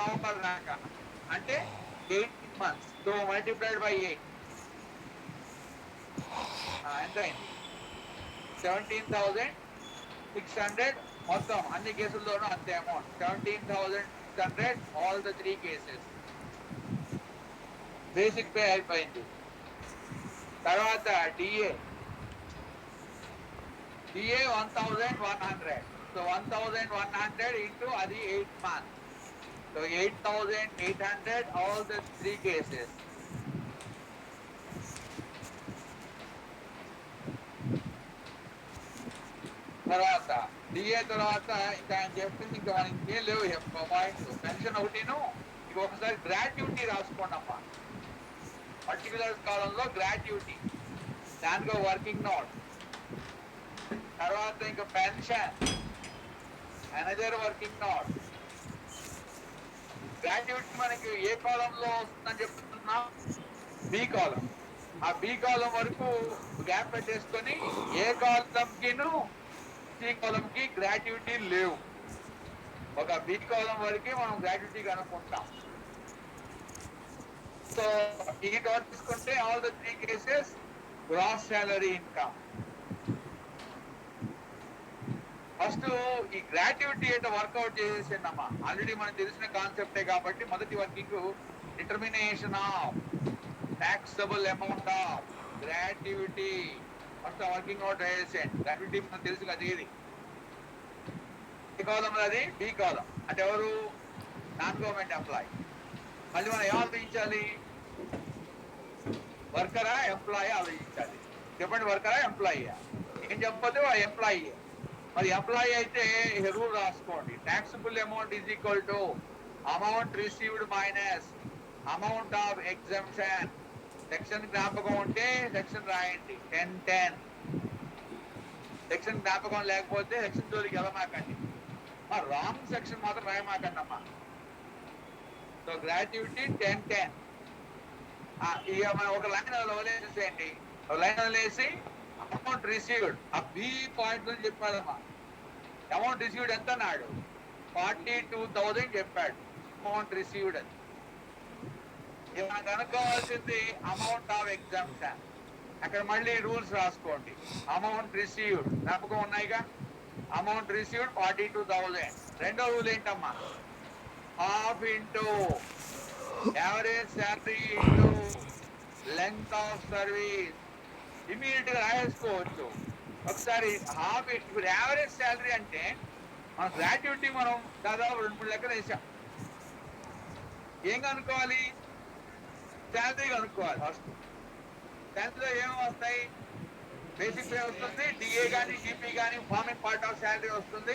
November దాకా అంటే 18 months. So multiplied by 8 ఎంత అయింది? 17,600 మొత్తం అన్ని కేసుల్లోనూ అంతే amount. 17,600 all the 3 cases. Basic pay అయిపోయింది. తర్వాత డిఏ 1,100. సో 1,100 ఇంటూ అది 8 months. So 8,800 all the 3 cases. తర్వాత డిఏ తర్వాత ఇంకా ఆయన చెప్పింది ఇంకా మనకి ఏం లేవు పాయింట్స్. పెన్షన్ ఒకటిను ఇక ఒకసారి గ్రాట్యుటీ రాసుకోండి అమ్మా. పర్టికులర్ కాలంలో గ్రాట్యుటీ, దానికో వర్కింగ్ నోట్. తర్వాత ఇంకా pension, manager working note. Gratuity మనకి ఏ కాలంలో వస్తుందని చెప్తున్నా? బి కాలం. ఆ బి కాలం వరకు గ్యాప్ పెట్టేసుకొని ఏ కాలంకిను సి కాలంకి గ్రాట్యుటీ లేవు. ఒక బి కాలం వరకే మనం గ్రాట్యుటీ కనుక్కుంటాం. సో ఈ టోటల్ తీసుకుంటే all the 3 cases gross salary income. First ఈ గ్రాట్యుటీ అయితే వర్కౌట్ చేసేసిందమ్మా. ఆల్రెడీ మనకు తెలిసిన కాన్సెప్టే కాబట్టి మొదటి working determination of taxable amount of gratuity. First working out చేసేయండి. గ్రాట్యుటీ మనకు తెలుసు కదా, ఇది ఏ కాలం అది? బి కాలం. అంటే ఎవరు? Non government employee. మళ్ళీ మనం ఏం ఆలోచించాలి? వర్కరా ఎంప్లాయీ ఆలోచించాలి. చెప్పండి, వర్కరా ఎంప్లాయీయా? ఏం చెప్పదు, ఆ ఎంప్లాయీ. మరి ఎంప్లాయీ అయితే రూల్ రాసుకోండి. taxable amount is equal to amount received minus amount of exemption. Section జ్ఞాపకం ఉంటే సెక్షన్ రాయండి. 1010. సెక్షన్ జ్ఞాపకం లేకపోతే సెక్షన్ జోలికి వెళ్ళమాకండి. రాంగ్ సెక్షన్ మాత్రం రాయమాకండి అమ్మా. So gratuity 1010. ఇక మనం ఒక లైన్ వదిలేసేయండి. ఒక లైన్ వదిలేసి అమౌంట్ రిసీవ్డ్ ఆ బి పాయింట్ నుంచి చెప్పాడమ్మా. అమౌంట్ రిసీవ్డ్ ఎంత అన్నాడు? 42,000 చెప్పాడు అమౌంట్ రిసీవ్డ్ అని. మనం కనుక్కోవాల్సింది అమౌంట్ ఆఫ్ ఎగ్జామ్షన్. అక్కడ మళ్ళీ రూల్స్ రాసుకోండి. అమౌంట్ రిసీవ్డ్ జ్ఞాపకం ఉన్నాయిగా. Amount received 42,000. రెండో రూల్ ఏంటమ్మా? Half into average salary into length of service. Immediate గా రాయేసుకోవచ్చు. ఒకసారి హాఫ్. ఇప్పుడు యావరేజ్ శాలరీ అంటే మన గ్రాట్యుటీ మనం దాదాపు 2-3 లెక్కలు వేసాం. ఏం కనుక్కోవాలి? శాలరీ కనుక్కోవాలి. ఫస్ట్ శాలరీలో ఏమేమి వస్తాయి? బేసిక్ పే వస్తుంది, డిఏ కానీ జీపీ కానీ ఫార్మింగ్ పార్ట్ ఆఫ్ శాలరీ వస్తుంది,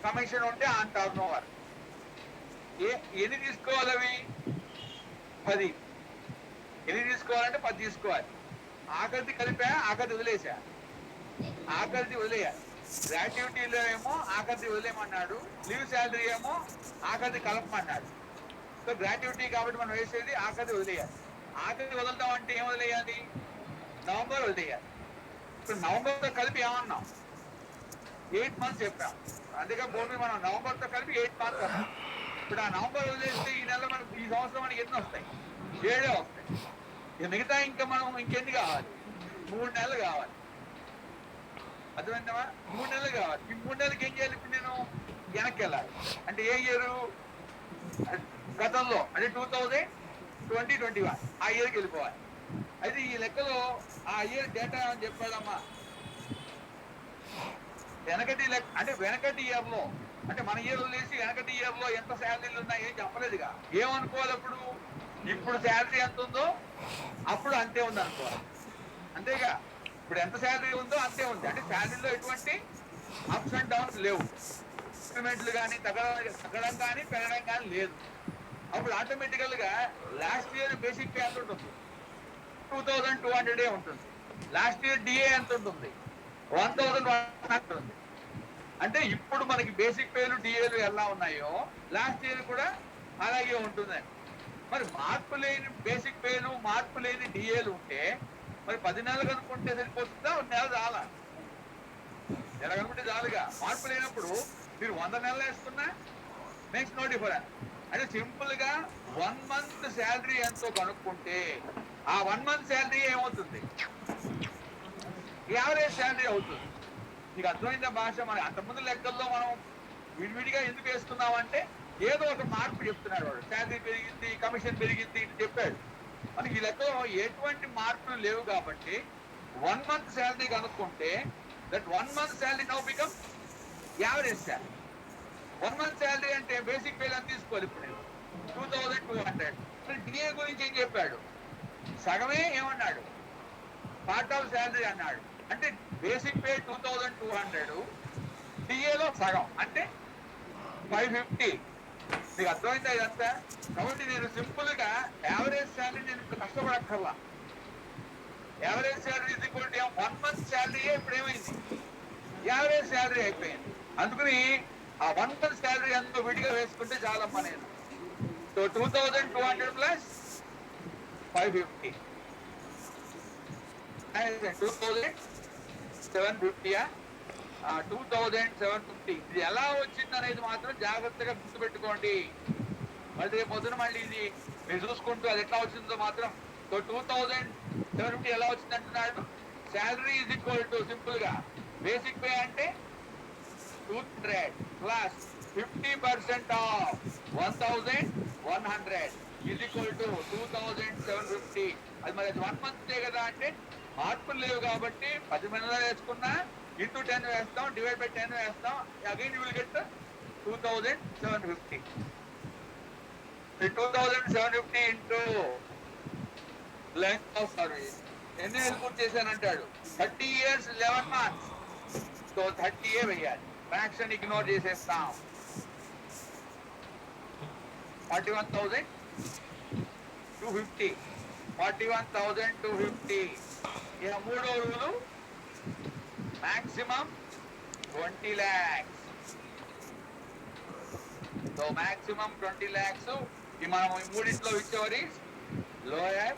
కమిషన్ ఉంటే ఆన్ టర్న్ ఓవర్. ఎన్ని తీసుకోవాలి? అవి 10. ఎన్ని తీసుకోవాలంటే 10 తీసుకోవాలి. ఆఖరిది కలిపా, ఆఖరిది వదిలేసా. ఆఖరిది వదిలేయాలి. గ్రాట్యుటీలో ఏమో ఆఖరిది వదిలేయమన్నాడు, లీవ్ శాలరీ ఏమో ఆఖరిది కలపమన్నాడు. సో గ్రాట్యుటీ కాబట్టి మనం వేసేది ఆఖరిది వదిలేయాలి. ఆఖరిది వదులుతాం అంటే ఏం వదిలేయాలి? నవంబర్ వదిలేయాలి. ఇప్పుడు నవంబర్తో కలిపి ఏమన్నాం? 8 months చెప్పాం. అందుకే భూమి మనం నవంబర్తో కలిపి 8 months అన్నాం. ఇప్పుడు ఆ నవంబర్ వదిలేస్తే ఈ నెల మనకు ఈ సంవత్సరం మనకి ఎన్ని వస్తాయి? 7 వస్తాయి. ఇక మిగతా ఇంకా మనం ఇంకెన్ని కావాలి? 3 నెలలు కావాలి. అర్థమైందమ్మా? 3 నెలలు కావాలి. ఈ 3 నెలలకి ఏం చేయాలి? ఇప్పుడు నేను వెనక్కి వెళ్ళాలి. అంటే ఏ ఇయర్? గతంలో అంటే 2020-21 ఆ ఇయర్కి వెళ్ళిపోవాలి. అయితే ఈ లెక్కలో ఆ ఇయర్ డేటా అని చెప్పాడమ్మా. వెనకటి లెక్క అంటే వెనకటి ఇయర్ లో, అంటే మన ఇయర్ వదిలేసి వెనకటి ఇయర్ లో ఎంత శాలరీలు ఉన్నాయి ఏం చెప్పలేదుగా. ఏమనుకోవాలి అప్పుడు? ఇప్పుడు శాలరీ ఎంత ఉందో అప్పుడు అంతే ఉంది అనుకోవాలి. అంతేగా, ఇప్పుడు ఎంత శాలరీ ఉందో అంతే ఉంది. అంటే శాలరీలో ఎటువంటి అప్స్ అండ్ డౌన్స్ లేవు. ఇంక్రిమెంట్లు కానీ తగ్గడం కానీ పెరగడం కానీ లేదు. అప్పుడు ఆటోమేటికల్ గా లాస్ట్ ఇయర్ బేసిక్ పే ఎంత ఉంటుంది? 2,200 ఉంటుంది. లాస్ట్ ఇయర్ డిఏ ఎంత ఉంటుంది? 1,100 ఉంటుంది. అంటే ఇప్పుడు మనకి బేసిక్ పేలు డిఏలు ఎలా ఉన్నాయో లాస్ట్ ఇయర్ కూడా అలాగే ఉంటుందని. మరి మార్పు లేని బేసిక్ పేలు, మార్పు లేని డిఏలు ఉంటే మరి 10 నెలలు కనుక్కుంటే సరిపోతుందా? 1 నెల చాలా. నెల కనుక్కుంటే చాలుగా. మార్పు లేనప్పుడు మీరు 100 నెలలు వేసుకున్నా మేక్స్ నో డిఫరెన్స్. అంటే సింపుల్ గా 1 month శాలరీ ఎంతో కనుక్కుంటే ఆ 1 month శాలరీ ఏమవుతుంది, యావరేజ్ శాలరీ అవుతుంది. మీకు అర్థమైందా భాష? మన అంతకుముందు లెక్కల్లో మనం విడివిడిగా ఎందుకు వేసుకున్నామంటే ఏదో ఒక మార్పు చెప్తున్నాడు వాడు, శాలరీ పెరిగింది, కమిషన్ పెరిగింది ఇది చెప్పాడు. మనకి ఈ లెక్కలో ఎటువంటి మార్పులు లేవు కాబట్టి 1 month శాలరీ కనుక్కుంటే that 1 month salary now become average salary. 1 month salary అంటే బేసిక్ పే అని తీసుకోవాలి. ఇప్పుడు నేను 2200. డిఏ గురించి ఏం చెప్పాడు? సగమే ఏమన్నాడు, పార్ట్ ఆఫ్ శాలరీ అన్నాడు. అంటే బేసిక్ పే 2200, డిఏలో సగం అంటే 550. మీకు అర్థమైందా ఇదంతా? కాబట్టి నేను సింపుల్ గా యావరేజ్ శాలరీ నేను ఇప్పుడు కష్టపడక్కర్లా. యావరేజ్ శాలరీ ఇది కూడా 1 month శాలరీయే ఇప్పుడు ఏమైంది, యావరేజ్ శాలరీ అయిపోయింది. అందుకని ఆ 1 month శాలరీ ఎంతో విడిగా వేసుకుంటే చాలమ్మా నేను. So 2200 plus 550 2750. 2750 ఇది ఎలా వచ్చింది అనేది మాత్రం జాగ్రత్తగా గుర్తుపెట్టుకోండి. మళ్ళీ రేపు పొద్దున మళ్ళీ ఇది మీరు చూసుకుంటూ అది ఎట్లా వచ్చిందో మాత్రం. సో 2750 ఎలా వచ్చింది అంటున్నాడు. Salary is equal to simple గా బేసిక్ పే అంటే 200 plus 50% of 1100 is equal to 2750. అది మరి అది 1 month కదా, అంటే మార్పులు లేవు కాబట్టి 10 మందిలో వేసుకున్నా ఇంటూ 10 వేస్తాం, డివైడ్ బై 10 వేస్తాం. Again you will get 2750. 2750 into length of service ఎన్ని నెలలు పూర్తి చేశానంటాడు. 30 years 11 months. సో 30 వేయాలి. ఫ్రాక్షన్ ఇగ్నోర్ చేసేస్తాం. 41,250. 41,250. ఇక మూడో rule maximum 20 lakhs. So maximum 20 lakhs. మనం ఈ మూడింట్లో విచ్చేవరి lower.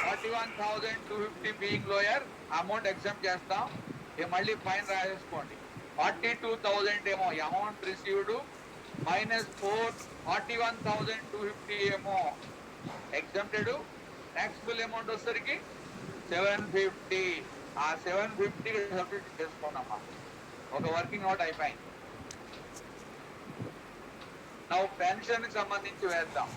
41,250 being lower, amount exempt చేస్తాం. ఇక మళ్ళీ ఫైన్ రాసేసుకోండి. 42,000 ఏమో అమౌంట్ రిసీవ్డ్ మైనస్ 41,250 ఏమో ఎగ్జామ్టెడ్. ట్యాక్సిబుల్ అమౌంట్ వచ్చేసరికి 750. ఆ 750 సబ్మిట్ చేసుకోండమ్మా. ఒక వర్కింగ్ నోట్ అయిపోయింది. నా పెన్షన్ కి సంబంధించి వేద్దాం.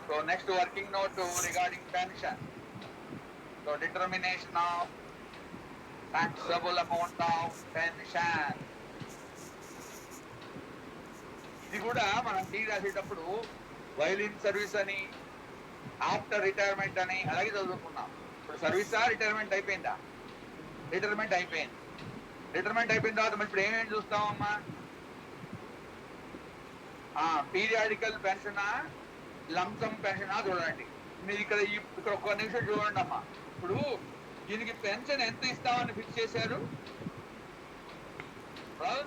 So next working note regarding pension. So determination of taxable amount of pension. ఇది కూడా మనం టీ రాసేటప్పుడు వైలిన్ సర్వీస్ అని, ఆఫ్టర్ రిటైర్మెంట్ అని అలాగే చదువుకున్నాం. ఇప్పుడు సర్వీసా రిటైర్మెంట్ అయిపోయిందా? రిటైర్మెంట్ అయిపోయింది. రిటైర్మెంట్ అయిపోయిన తర్వాత మరి ఇప్పుడు ఏమేమి చూస్తామమ్మా? పీరియాడికల్ పెన్షనా, లంసమ్ పెన్షనా చూడండి. మీరు ఇక్కడ ఒక్క నిమిషం చూడండి అమ్మా. ఇప్పుడు దీనికి పెన్షన్ ఎంత ఇస్తామని ఫిక్స్ చేశారు?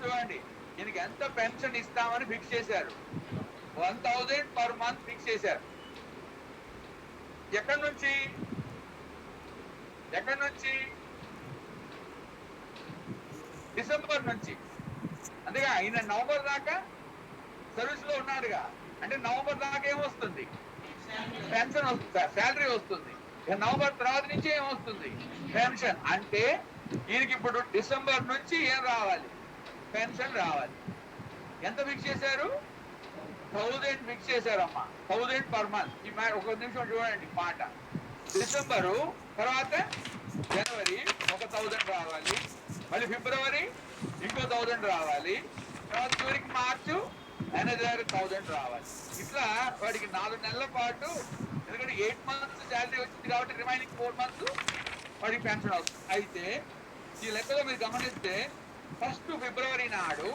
చూడండి, దీనికి ఎంత పెన్షన్ ఇస్తామని ఫిక్స్ చేశారు. 1,000 per month ఫిక్స్ చేశారు. ఎక్కడి నుంచి డిసెంబర్ నుంచి. అంతేగా ఈయన నవంబర్ దాకా సర్వీస్ లో ఉన్నాడుగా. అంటే నవంబర్ దాకా ఏమొస్తుంది? పెన్షన్ వస్తుంది, శాలరీ వస్తుంది. నవంబర్ తర్వాత నుంచి ఏమొస్తుంది? పెన్షన్. అంటే ఈయనకి ఇప్పుడు డిసెంబర్ నుంచి ఏం రావాలి? పెన్షన్ రావాలి. ఎంత ఫిక్స్ చేశారు? 1000 ఫిక్స్ చేశారమ్మా. 1000 per month. ఈ ఒక నిమిషం చూడండి మాట. డిసెంబరు తర్వాత జనవరి 1,000 రావాలి, మళ్ళీ ఫిబ్రవరి ఇంకో 1,000 రావాలి, తర్వాత చివరికి మార్చు another 1,000 రావాలి. ఇట్లా వాడికి 4 నెలల పాటు, ఎందుకంటే 8 months శాలరీ వచ్చింది కాబట్టి రిమైనింగ్ 4 months వాడికి పెన్షన్ వస్తుంది. అయితే ఈ లెక్కలో మీరు గమనిస్తే 1st February నాడు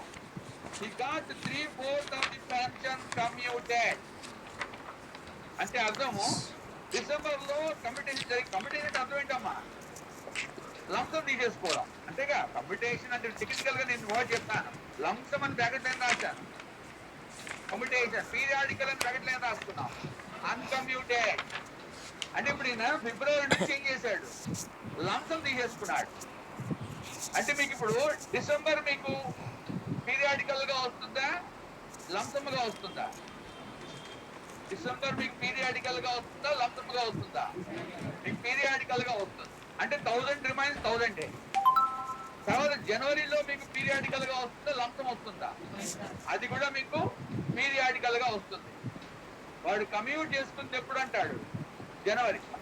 he got 3/4 of the pension commuted. అంటే అర్థము డిసెంబర్ లో కమ్యూటేషన్ జరిగి, కమ్యూటేషన్ అర్థం ఏంటమ్మా? లంసం తీసేసుకోవడం అంతేగా. కమ్యూటేషన్ అంటే టెక్నికల్ గా నేను వర్డ్ చెప్తాను. లంసం అని బ్రాకెట్ లైన్ రాశాను. కమ్యూటేషన్ పీరియాడికల్ అని బ్రాకెట్ లైన్ రాసుకున్నాం. అన్కమ్యూటెడ్. అంటే ఇప్పుడు ఈయన ఫిబ్రవరి నుంచి ఏం చేశాడు, లంసం తీసేసుకున్నాడు. అంటే మీకు ఇప్పుడు డిసెంబర్ మీకు పీరియాడికల్ గా వస్తుందా, లంసమ్గా వస్తుందా? డిసెంబర్ మీకు పీరియాడికల్ గా వస్తుందా, లంసమ్గా వస్తుందా? మీకు పీరియాడికల్ గా వస్తుంది. అంటే 1000 రిమైన్స్ 1000. తర్వాత జనవరిలో మీకు పీరియాడికల్ గా వస్తుందా, లంసం వస్తుందా? అది కూడా మీకు పీరియాడికల్ గా వస్తుంది. వాడు కమ్యూట్ చేసుకుంది ఎప్పుడు అంటాడు,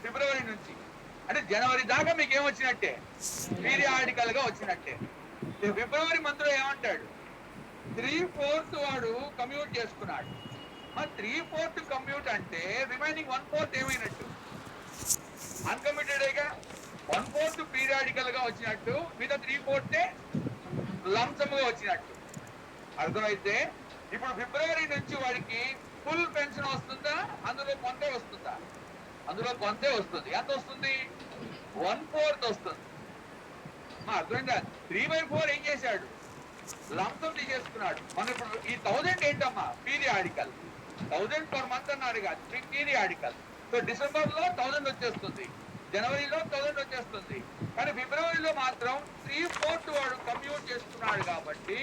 ఫిబ్రవరి నుంచి. అంటే జనవరి దాకా మీకు ఏమొచ్చినట్టే, పీరియాడికల్ గా వచ్చినట్టే. ఫిబ్రవరి మంత్ లో ఏమంటాడు, 3/4 వాడు కమ్యూట్ చేసుకున్నాడు. 3/4 కమ్యూట్ అంటే రిమైనింగ్ 1/4 ఏమైనట్టు, అన్కమ్యూటెడేగా. 1/4 పీరియాడికల్ గా వచ్చినట్టు, మిగతా 3/4 లంసమ్గా వచ్చినట్టు. అర్థమైతే ఇప్పుడు ఫిబ్రవరి నుంచి వాడికి ఫుల్ పెన్షన్ వస్తుందా, అందులో కొంతే వస్తుందా? అందులో కొంతే వస్తుంది. ఎంత వస్తుంది, 1/4 వస్తుంది. అర్థమైందా? 3/4 ఏం చేశాడు, లంసం తీసేసుకున్నాడు. మనం ఇప్పుడు ఈ 1000 ఏంటమ్మా, పీరియాడికల్. 1000 పర్ మంత్ అన్నాడు కాదు, పీరియాడికల్. సో డిసెంబర్ లో 1000 వచ్చేస్తుంది, జనవరిలో 1000 వచ్చేస్తుంది. కానీ ఫిబ్రవరిలో మాత్రం 3/4 వాడు కమ్యూట్ చేసుకున్నాడు కాబట్టి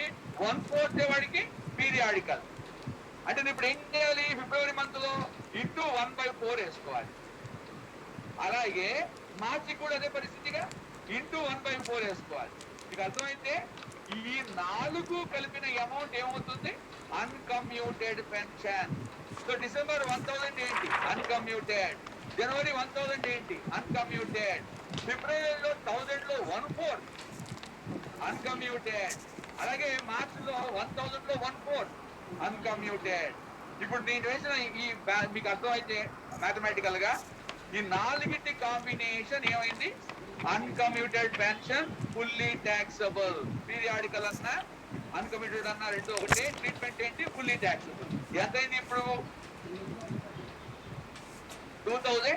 1/4 వాడికి పీరియాడికల్. అంటే ఇప్పుడు ఏం చేయాలి, ఫిబ్రవరి మంత్ లో ఇంటూ 1/4 వేసుకోవాలి. అలాగే మార్చి కూడా అదే పరిస్థితిగా ఇంటూ 1/4 వేసుకోవాలి. మీకు అర్థమైతే ఈ 4 కలిపిన అమౌంట్ ఏమవుతుంది, అన్కమ్యూటెడ్ పెన్షన్. సో డిసెంబర్ 1000 ఏంటి, అన్కమ్యూటెడ్. జనవరి 1000 ఏంటి, అన్కమ్యూటెడ్. ఫిబ్రవరిలో 1000 లో 1/4 అన్కమ్యూటెడ్. అలాగే మార్చిలో 1000 లో 1/4 అన్కమ్యూటెడ్. ఇప్పుడు నేను వేసిన ఈ మీకు అర్థమైతే మ్యాథమెటికల్ గా ఈ 4టి కాంబినేషన్ ఏమైంది, అన్కమ్యూటెడ్ పెన్షన్ ఫుల్లీ ట్యాక్సబుల్. పీరియాడికల్ అన్నా అన్కమ్యూటెడ్ అన్నా రెండు ఒకటి. ట్రీట్మెంట్ ఏంటి, ఫుల్లీ ట్యాక్సబుల్. ఎంతైంది ఇప్పుడు 2000.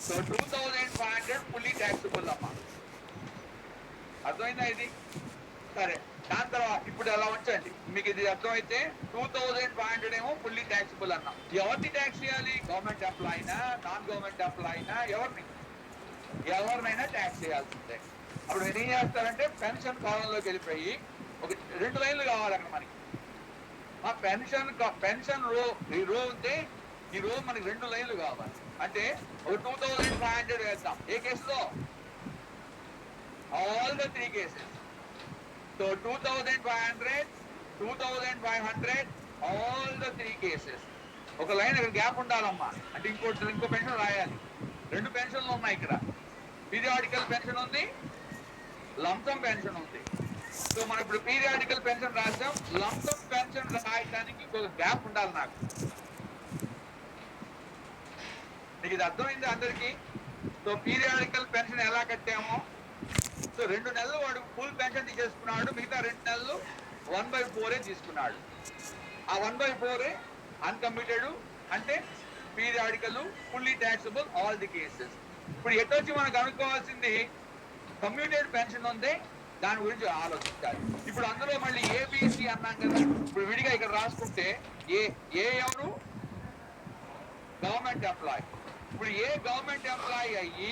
సో 2500 ఫుల్లీ ట్యాక్సబుల్ అమ్మా. అర్థమైందా ఇది? సరే, దాని తర్వాత ఇప్పుడు ఎలా ఉంచండి, మీకు ఇది అర్థమైతే 2500 ఏమో ఫుల్లీ ట్యాక్సబుల్ అన్నాం. ఎవరిని ట్యాక్స్ చేయాలి, గవర్నమెంట్ ఎంప్లాయీనా, నాన్ గవర్నమెంట్ ఎంప్లాయీనా, ఎవరినైనా ట్యాక్స్ చేయాల్సిందే. అప్పుడు మీరు ఏం చేస్తారంటే పెన్షన్ కాలంలోకి వెళ్ళిపోయి ఒక 2 లైన్లు కావాలి అక్కడ మనకి. మా పెన్షన్ రో ఈ రో ఉంటే ఈ రో మనకి 2 లైన్లు కావాలి. అంటే ఒక 2500 వేద్దాం. ఏ కేసులో, all the 3 cases. So 2500, 2500 all the 3 cases. ఒక లైన్ ఇక్కడ గ్యాప్ ఉండాలమ్మా. అంటే ఇంకో పెన్షన్ రాయాలి. 2 పెన్షన్లు ఉన్నాయి ఇక్కడ, పీరియాడికల్ పెన్షన్ ఉంది, లంసం పెన్షన్ ఉంది. సో మనం ఇప్పుడు పీరియాడికల్ పెన్షన్ రాసాం, లంసం పెన్షన్ రాయడానికి ఇంకొక గ్యాప్ ఉండాలి నాకు. మీకు ఇది అర్థమైంది అందరికీ? సో పీరియాడికల్ పెన్షన్ ఎలా కట్టామో, సో 2 నెలలు వాడు ఫుల్ పెన్షన్ తీసేసుకున్నాడు, మిగతా 2 నెలలు 1/4 తీసుకున్నాడు. ఆ 1/4 అన్కమ్యూటెడ్ అంటే periodical, fully taxable all the cases. ఇప్పుడు ఎటొచ్చి మనకు అనుకోవాల్సింది కమ్యూటెడ్ పెన్షన్ ఉంది, దాని గురించి ఆలోచించాలి. ఇప్పుడు అందులో మళ్ళీ ఏబిసి అన్నాం కదా, ఇప్పుడు విడిగా ఇక్కడ రాసుకుంటే ఏ ఎవరు, గవర్నమెంట్ ఎంప్లాయీ. ఇప్పుడు ఏ గవర్నమెంట్ ఎంప్లాయీ అయ్యి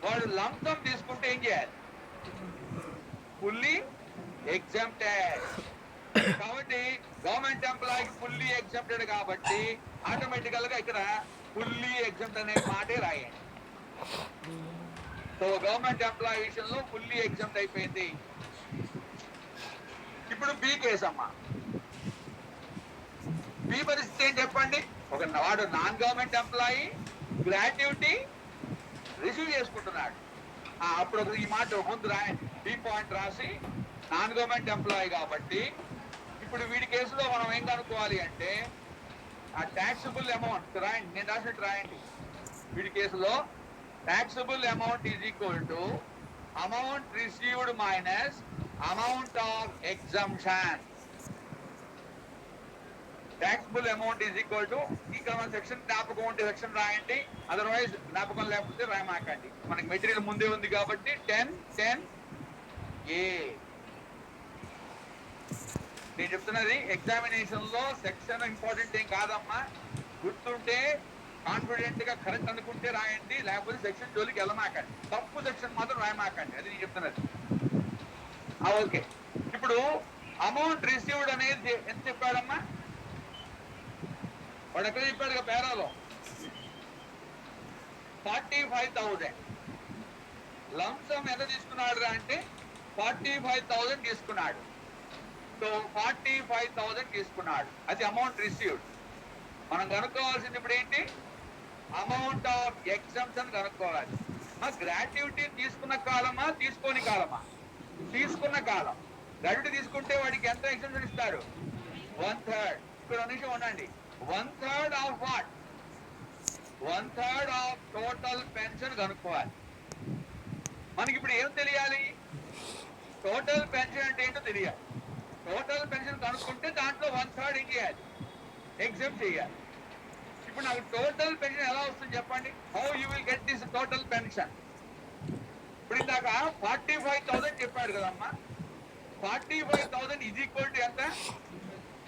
వాడు లంసం తీసుకుంటే ఏం చేయాలి, ఫుల్లీ ఎగ్జామ్టెడ్. కాబట్టి గవర్నమెంట్ ఎంప్లాయీకి ఫుల్లీ ఎగ్జామ్టెడ్ కాబట్టి ఆటోమేటికల్ గా ఇక్కడ ఫుల్లీ ఎగ్జామ్ట్ అనే మాటే రాయండి. సో గవర్నమెంట్ ఎంప్లాయీ విషయంలో ఫుల్లీ ఎగ్జామ్ట్ అయిపోయింది. ఇప్పుడు బి కేసు అమ్మా. బి పరిస్థితి ఏం చెప్పండి, వాడు non government employee gratuity receive చేసుకుంటున్నాడు. అప్పుడు ఈ మాట ముందు రాయండి, బి పాయింట్ రాసి నాన్ గవర్నమెంట్ ఎంప్లాయీ కాబట్టి ఇప్పుడు వీడి కేసులో మనం ఏం కనుక్కోవాలి అంటే ఆ ట్యాక్సబుల్ అమౌంట్ రాయండి, నేను రాసినట్టు రాయండి. వీడి కేసులో taxable amount is equal to amount received minus amount of exemption. Taxable amount is equal to ఇక్కడ మన సెక్షన్ జ్ఞాపకం ఉంటే సెక్షన్ రాయండి, అదర్వైజ్ జ్ఞాపకం లేకపోతే రాయమాకండి. మనకి మెటీరియల్ ముందే ఉంది కాబట్టి 10(10)(a). నేను చెప్తున్నది ఎగ్జామినేషన్ లో సెక్షన్ ఇంపార్టెంట్ ఏం కాదమ్మా, గుర్తుంటే కాన్ఫిడెంట్ గా కరెక్ట్ అనుకుంటే రాయండి, లేకపోతే సెక్షన్ జోలికి వెళ్ళమాకండి. తప్పు సెక్షన్ మాత్రం రాయమాకండి, అది నేను చెప్తున్నది. ఓకే, ఇప్పుడు అమౌంట్ రిసీవ్డ్ అనేది ఎంత చెప్పాడమ్మా? వాడు ఎక్కడ చెప్పాడు పేరాలో 45,000. లంసం ఎంత తీసుకున్నాడు అంటే 45,000 తీసుకున్నాడు. సో 45,000 తీసుకున్నాడు, అది అమౌంట్ రిసీవ్డ్. మనం కనుక్కోవాల్సింది ఇప్పుడు ఏంటి? అమౌంట్ ఆఫ్ ఎగ్జంప్షన్ కనుక్కోవాలి. గ్రాట్యుటీ తీసుకున్న కాలమా తీసుకోని కాలమా? తీసుకున్న కాలం. గ్రాట్యుటీ తీసుకుంటే వాడికి ఎంత ఎగ్జంప్షన్ ఇస్తారు? 1/3. ఇక్కడ నిమిషం ఉండండి. 1/3 of what? 1/3 of total pension కనుక్కోవాలి. మనకి ఇప్పుడు ఏం తెలియాలి? టోటల్ పెన్షన్ అంటే ఏంటో తెలియాలి. టోటల్ పెన్షన్ కనుక్కుంటే దాంట్లో 1/3 ఏం చేయాలి? ఎగ్జామ్ చేయాలి. ఇప్పుడు నాకు టోటల్ పెన్షన్ ఎలా వస్తుంది చెప్పండి? How you will get this total pension? ఇప్పుడు ఇందాక 45,000 చెప్పాడు కదమ్మా. 45,000 ఈజ్ ఈక్వల్ టు ఎంత?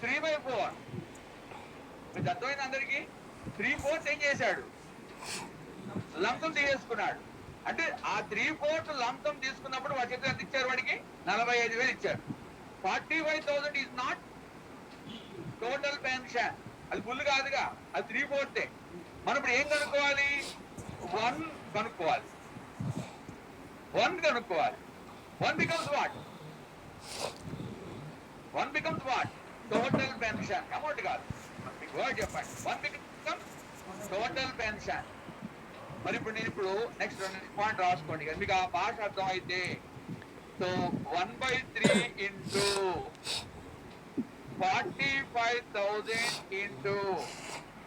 3/4. మీకు అర్థమైంది అందరికి? 3/4 ఏం చేశాడు? లంసం తీసేసుకున్నాడు. అంటే ఆ 3/4 లంసం తీసుకున్నప్పుడు వాడి చేతిలో ఎంత ఇచ్చారు? వాడికి 45,000 ఇచ్చారు. 45,000 ఈజ్ నాట్ టోటల్ పెన్షన్, అది ఫుల్ కాదుగా, అది 3/4. మనం ఇప్పుడు ఏం కనుక్కోవాలి? 1 కనుక్కోవాలి. 1 కనుక్కోవాలి. 1 becomes what? 1 becomes what? Total pension. Amount కాదు, మీకు వర్డ్ చెప్పండి. 1 becomes టోటల్ పెన్షన్. మరి ఇప్పుడు నేను నెక్స్ట్ పాయింట్ రాసుకోండి, మీకు ఆ భాష అర్థం అయితే. So 1/3 into 45,000 into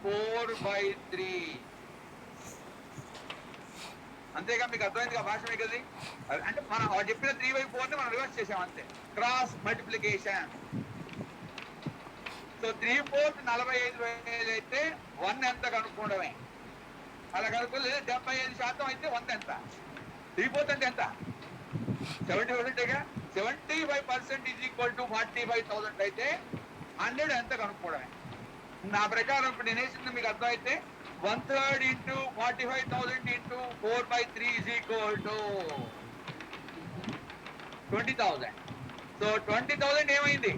4/3. అంతేగా? మీకు అర్థమైంది భాష మీకు అది? అంటే మనం చెప్పిన 3/4 మనం రివర్స్ చేసాం అంతే, క్రాస్ మల్టిప్లికేషన్. సో 3/4 45,000 అయితే 1 ఎంత కనుక్కోవడమే. అలా కనుక్కోలేదు. 75% అయితే 100 ఎంత? 3/4 అంటే ఎంత? 70%గా. 75% ఈజ్ ఈక్వల్ టు 45,000 అయితే 100 ఎంత కనుక్కోవడమే. నా ప్రకారం ఇప్పుడు నేను వేసింది మీకు అర్థమైతే 1/3 into 45,000 into 4/3 is equal to 20,000. So 20,000 ఏమైంది?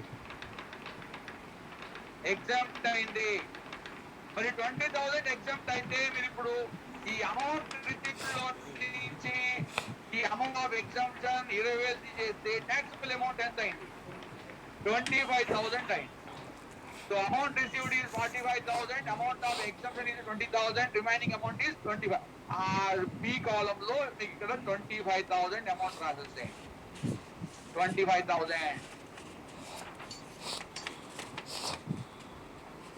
ఎగ్జామ్ట్ అయింది. మరి 20,000 ఎగ్జామ్ట్ అయితే మీరు ఇప్పుడు ఈ అమౌంట్ రిసిప్ట్ లో నుంచి ఈ అమౌంట్ ఆఫ్ ఎగ్జామ్షన్ 20,000 తీసేస్తే ట్యాక్సిబుల్ అమౌంట్ ఎంత అయింది? 25,000 అయింది. So amount received is 45,000, amount of exemption is 20,000, remaining amount is 25. ఆ బి కాలం లో మీకు ఇక్కడ 25,000 అమౌంట్ రాసేస్తే 25,000.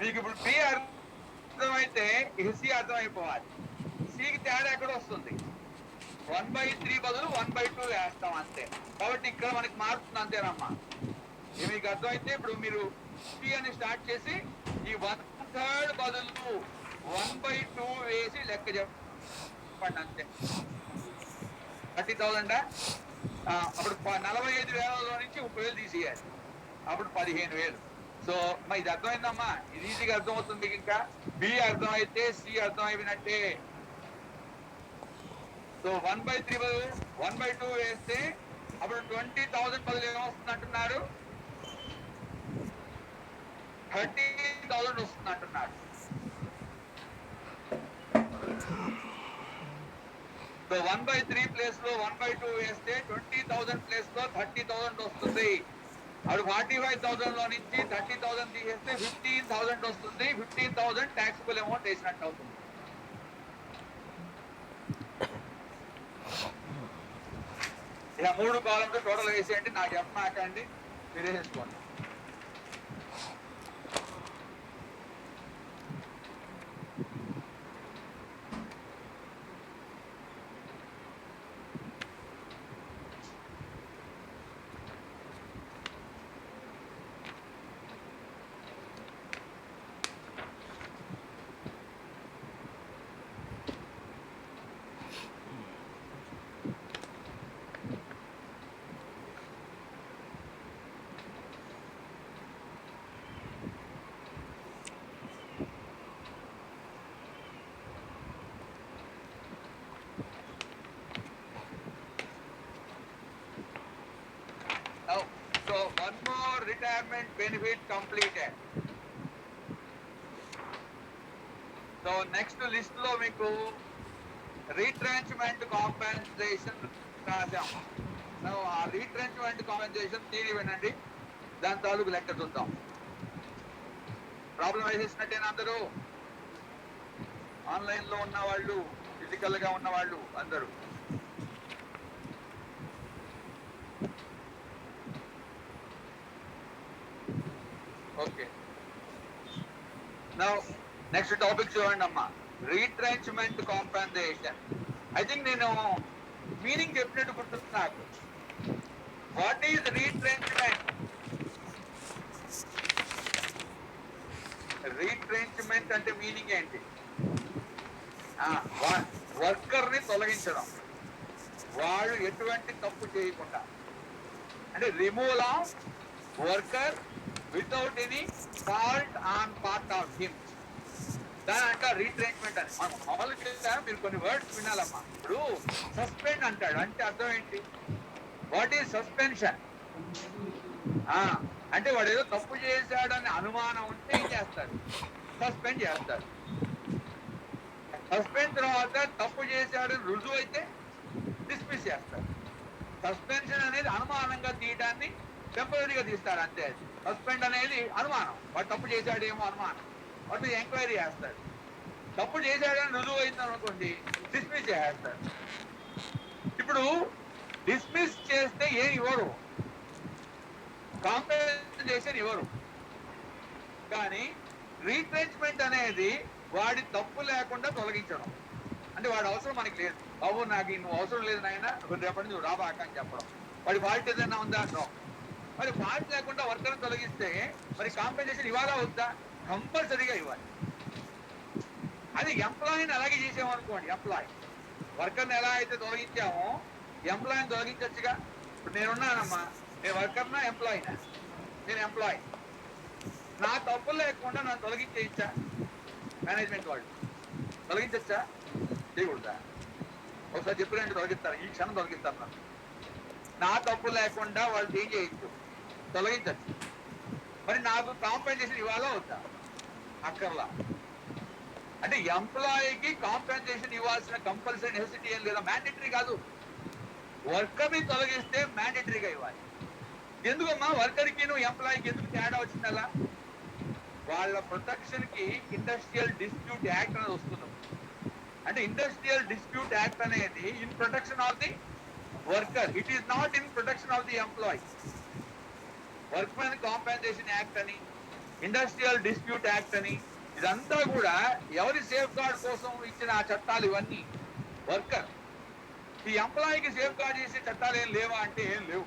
మీకు ఇప్పుడు బి అర్థమైతే సి అర్థమైపోవాలి. సికి తేడా ఎక్కడ వస్తుంది? 1/3 బదులు 1/2 వేస్తాం అంతే. కాబట్టి ఇక్కడ మనకి మారుతుంది అంతేనమ్మా. మీకు అర్థమైతే ఇప్పుడు మీరు సి అని స్టార్ట్ చేసి ఈ 1/3 బదులు 1/2 వేసి లెక్క చెప్పండి అంతే. 30,000. అప్పుడు 45,000 నుంచి 30,000 తీసేయాలి, అప్పుడు 15,000. సో మరి ఇది అర్థమైందమ్మా? ఇది ఈజీగా అర్థమవుతుంది మీకు. ఇంకా బి అర్థమైతే సి అర్థం అయిపోయినట్టే. సో 1/3 బదులు 1/2 వేస్తే అప్పుడు 20,000 బదులు ఏమొస్తుంది అంటున్నారు? 30,000 వస్తుంది అంటున్నారు. సో 1/3 ప్లేస్ లో 1/2 వేస్తే 20,000 ప్లేస్ లో 30,000 వస్తుంది. అప్పుడు 45,000 లో నుంచి 30,000 తీసేస్తే 15,000 వస్తుంది. 15,000 ట్యాక్సిబుల్ అమౌంట్ వేసినట్టు అవుతుంది. ఇలా 3 కాలంలో టోటల్ వేసేయండి, నాకు చెప్పమాకండి, మీరు వేసేసుకోండి. retirement benefit completed. So next list lo meeku retrenchment compensation రాసాం. సో ఆ రీట్రెంచ్మెంట్ కాంపెన్సేషన్ థియరీ వినండి, దాని తాలూకు లెక్క చూద్దాం. ప్రాబ్లం వేసేసినట్టేనా అందరూ? ఆన్లైన్ లో ఉన్న వాళ్ళు, ఫిజికల్ గా ఉన్న వాళ్ళు అందరూ. ఓకే, నౌ నెక్స్ట్ టాపిక్ చూడండి అమ్మా, రీట్రెంచ్మెంట్ కాంపెన్సేషన్. ఐ థింక్ నేను మీనింగ్ చెప్పినట్టు గుర్తుంది నాకు. What is రీట్రెంచ్మెంట్? రీట్రెంచ్మెంట్ అంటే మీనింగ్ ఏంటి? వర్కర్ ని తొలగించడం, వాళ్ళు ఎటువంటి తప్పు చేయకుండా, అంటే removal of worker without any fault on part of him. దాని అంట రీట్రెంచ్మెంట్ అని. మనం మామూలుగా మీరు కొన్ని వర్డ్స్ వినాలమ్మా. ఇప్పుడు సస్పెండ్ అంటాడు, అంటే అర్థం ఏంటి? What is suspension? అంటే వాడు ఏదో తప్పు చేశాడని అనుమానం ఉంటే ఏం చేస్తారు? సస్పెండ్ చేస్తారు. సస్పెండ్ తర్వాత తప్పు చేశాడని రుజువు అయితే డిస్మిస్ చేస్తారు. సస్పెన్షన్ అనేది అనుమానంగా తీయడాన్ని టెంపరీగా తీస్తారు అంతే. సస్పెండ్ అనేది అనుమానం, వాడు తప్పు చేశాడేమో అనుమానం, వాటి మీద ఎంక్వైరీ చేస్తారు. తప్పు చేశాడని రుజువు అయిందని అనుకోండి, డిస్మిస్ చేస్తారు. ఇప్పుడు డిస్మిస్ చేస్తే ఏం ఇవ్వరు, కాంపెన్సేషన్ ఇవ్వరు. కానీ రీట్రెంచ్మెంట్ అనేది వాడి తప్పు లేకుండా తొలగించడం. అంటే వాడి అవసరం మనకి లేదు, బాబు నాకు నువ్వు అవసరం లేదు నాయన, రేపటి నువ్వు రాబాక అని చెప్పడం. వాడి ఫాల్ట్ ఏదైనా ఉందా? నో. మరి ఫాల్ట్ లేకుండా వర్కర్ని తొలగిస్తే మరి కాంపెన్సేషన్ ఇవ్వాలా వద్దా? కంపల్సరీగా ఇవ్వాలి. అది ఎంప్లాయీని అలాగే చేసామనుకోండి, ఎంప్లాయీ వర్కర్ని ఎలా అయితే తొలగించామో ఎంప్లాయీని తొలగించచ్చుగా. ఇప్పుడు నేనున్నానమ్మా, నేను వర్కర్నా ఎంప్లాయీనా? నేను ఎంప్లాయీ. నా తప్పు లేకుండా నన్ను తొలగించేయచ్చా? మేనేజ్మెంట్ వాళ్ళు తొలగించచ్చా? చేయకూడదా? ఒకసారి చెప్పినట్టు తొలగిస్తారు, ఈ క్షణం తొలగిస్తారు నన్ను. నా తప్పు లేకుండా వాళ్ళు ఏం చేయొచ్చు? తొలగించచ్చు. మరి నాకు కాంపెన్సేషన్ ఇవ్వాలా వద్దా? అక్కర్లా. అంటే ఎంప్లాయీకి కాంపెన్సేషన్ ఇవ్వాల్సిన కంపల్సరీ నెసెసిటీ ఏం లేదా, మ్యాండేటరీ కాదు. వర్కర్ని తొలగిస్తే మ్యాండేటరీగా ఇవ్వాలి. ఎందుకమ్మా వర్కర్కి నువ్వు ఎంప్లాయీకి ఎందుకు తేడా వచ్చింది? అలా వాళ్ళ ప్రొటెక్షన్ కి ఇండస్ట్రియల్ డిస్ప్యూట్ యాక్ట్ అనేది వస్తుంది. అంటే ఇండస్ట్రియల్ డిస్ప్యూట్ యాక్ట్ అనేది in protection of the worker, it is not in protection of the employee. Workmen compensation act అని, ఇండస్ట్రియల్ డిస్ప్యూట్ యాక్ట్ అని, ఇదంతా కూడా ఎవరి సేఫ్ గార్డ్ కోసం ఇచ్చిన ఆ చట్టాలు ఇవన్నీ. వర్కర్ ఈ ఎంప్లాయీకి సేఫ్ గార్డ్ చేసే చట్టాలు ఏం లేవా అంటే ఏం లేవు.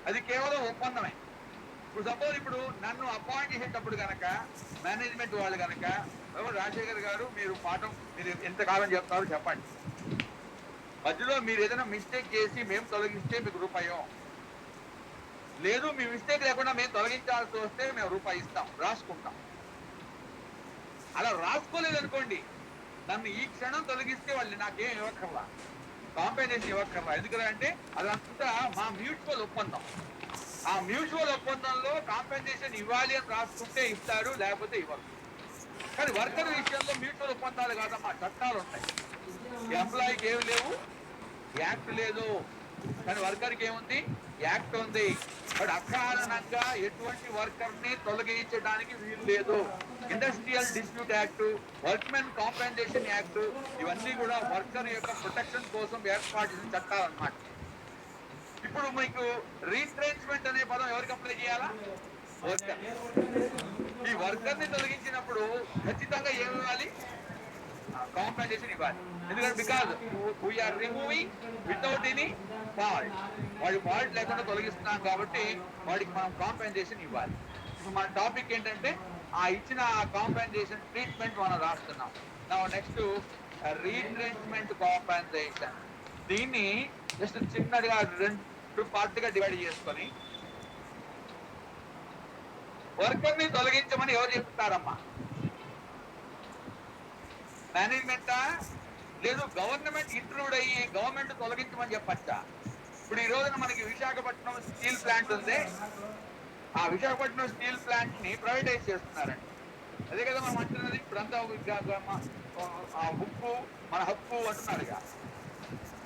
అది కేవలం ఒప్పందమే. ఇప్పుడు సపోజ్ ఇప్పుడు నన్ను అపాయింట్ చేసేటప్పుడు కనుక మేనేజ్మెంట్ వాళ్ళు కనుక, రాజశేఖర్ గారు మీరు పాఠం మీరు ఎంతకాలం చెప్తారో చెప్పండి, మధ్యలో మీరు ఏదైనా మిస్టేక్ చేసి మేము తొలగిస్తే మీకు రూపాయో, లేదు మీ మిస్టేక్ లేకుండా మేము తొలగించాల్సి వస్తే మేము రూపాయి ఇస్తాం, రాసుకుంటాం. అలా రాసుకోలేదు అనుకోండి, నన్ను ఈ క్షణం తొలగిస్తే వాళ్ళు నాకేం ఇవ్వక్కర్లా, కాంపెన్సేషన్ ఇవ్వక్కర్లా. ఎందుకంటే అదంతా మా మ్యూచువల్ ఒప్పందం. ఆ మ్యూచువల్ ఒప్పందంలో కాంపెన్సేషన్ ఇవ్వాలి అని రాసుకుంటే ఇస్తారు, లేకపోతే ఇవ్వరు. కానీ వర్కర్ విషయంలో మ్యూచువల్ ఒప్పందాలు కాదమ్మా, చట్టాలు ఉంటాయి. ఎంప్లాయీకి ఏమి లేవు, యాక్ట్ లేదు. కానీ వర్కర్కి ఏముంది? యాక్ట్ ఉంది. బట్ అకారణంగా ఎటువంటి వర్కర్ ని తొలగించడానికి వీలు లేదు. Industrial dispute act, workmen compensation act, ఇవన్నీ కూడా వర్కర్ యొక్క ప్రొటెక్షన్ కోసం ఏర్పాటు చేసిన చట్టాలు అన్నమాట. ఇప్పుడు మీకు రీట్రెంచ్మెంట్ అనే పదం ఎవరికి అప్లై చేయాలా? వర్కర్. ఈ వర్కర్ ని తొలగించినప్పుడు ఖచ్చితంగా ఏమి ఇవ్వాలి? కాంపెన్సేషన్ ఇవ్వాలి. ఎందుకంటే because we are removing without any fault, వాడి ఫాల్ట్ లేకుండా తొలగిస్తున్నాం కాబట్టి వాడికి మనం కాంపెన్సేషన్ ఇవ్వాలి. ఇప్పుడు మన టాపిక్ ఏంటంటే ఆ ఇచ్చిన కాంపెన్సేషన్ ట్రీట్మెంట్ మనం రాస్తున్నాం. Next retrenchment compensation. దీన్ని జస్ట్ చిన్నదిగా 2 పార్ట్గా డివైడ్ చేసుకొని వర్కర్ ని తొలగించమని ఎవరు చెప్తారమ్మా? మేనేజ్మెంటా? లేదు గవర్నమెంట్ ఇంట్రూడ్ అయ్యి గవర్నమెంట్ తొలగించమని చెప్పచ్చా? ఇప్పుడు ఈ రోజున మనకి విశాఖపట్నం స్టీల్ ప్లాంట్ ఉంది, ఆ విశాఖపట్నం స్టీల్ ప్లాంట్ ని ప్రైవేటైజ్ చేస్తున్నారండి. అదే కదా మనం అంటున్నది. ఇప్పుడంతా ఆ ఉక్కు మన హక్కు అంటున్నారుగా,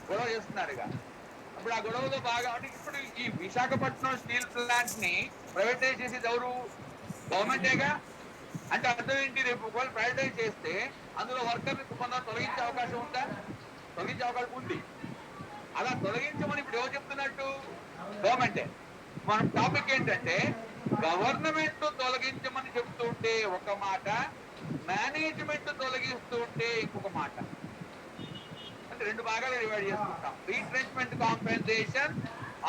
గొడవ చేస్తున్నారుగా. ఇప్పుడు ఆ గొడవలో బాగా అంటే ఇప్పుడు ఈ విశాఖపట్నం స్టీల్ ప్లాంట్ ని ప్రైవేటైజ్ చేసేది ఎవరు? గవర్నమెంటేగా. అంటే అర్థం ఏంటి? రేపు ఒకవేళ ప్రైవేటైజ్ చేస్తే అందులో వర్కర్ని కొందరు తొలగించే అవకాశం ఉందా? తొలగించే అవకాశం ఉంది. అలా తొలగించమని ఇప్పుడు ఎవరు చెప్తున్నట్టు? గవర్నమెంటే. మన టాపిక్ ఏంటంటే గవర్నమెంట్ తొలగించమని చెప్తుంటే ఒక మాట, మేనేజ్మెంట్ తొలగిస్తూ ఉంటే ఇంకొక మాట. అంటే రెండు భాగాలు డివైడ్ చేసుకుంటాం. Retrenchment compensation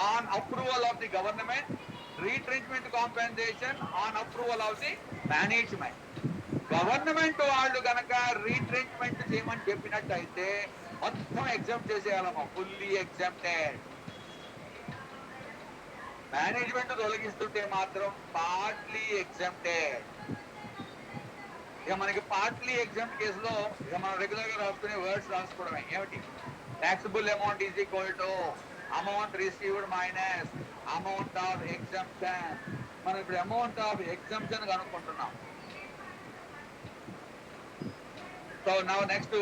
on approval of the government, retrenchment compensation on approval of the management. Government వాళ్ళు గనక రీట్రెంచ్మెంట్ చేయమని చెప్పినట్టయితే మొత్తం ఎగ్జామ్ చేసేయాలమ్మా, ఫుల్లీ ఎగ్జామ్టెడ్. మేనేజ్మెంట్ తొలగిస్తుంటే మాత్రం పార్ట్లీ ఎగ్జామ్టెడ్. ఇక మనకి పార్ట్లీ ఎగ్జామ్ కేసులో ఇక మనం రెగ్యులర్ గా రాసుకునే వర్డ్స్ రాసుకోవడమే. ఏమిటి? Taxable amount is equal to amount received minus amount of exemption. మనం ఇప్పుడు అమౌంట్ ఆఫ్ ఎగ్జామ్షన్ కనుక్కుంటున్నాం. So now next,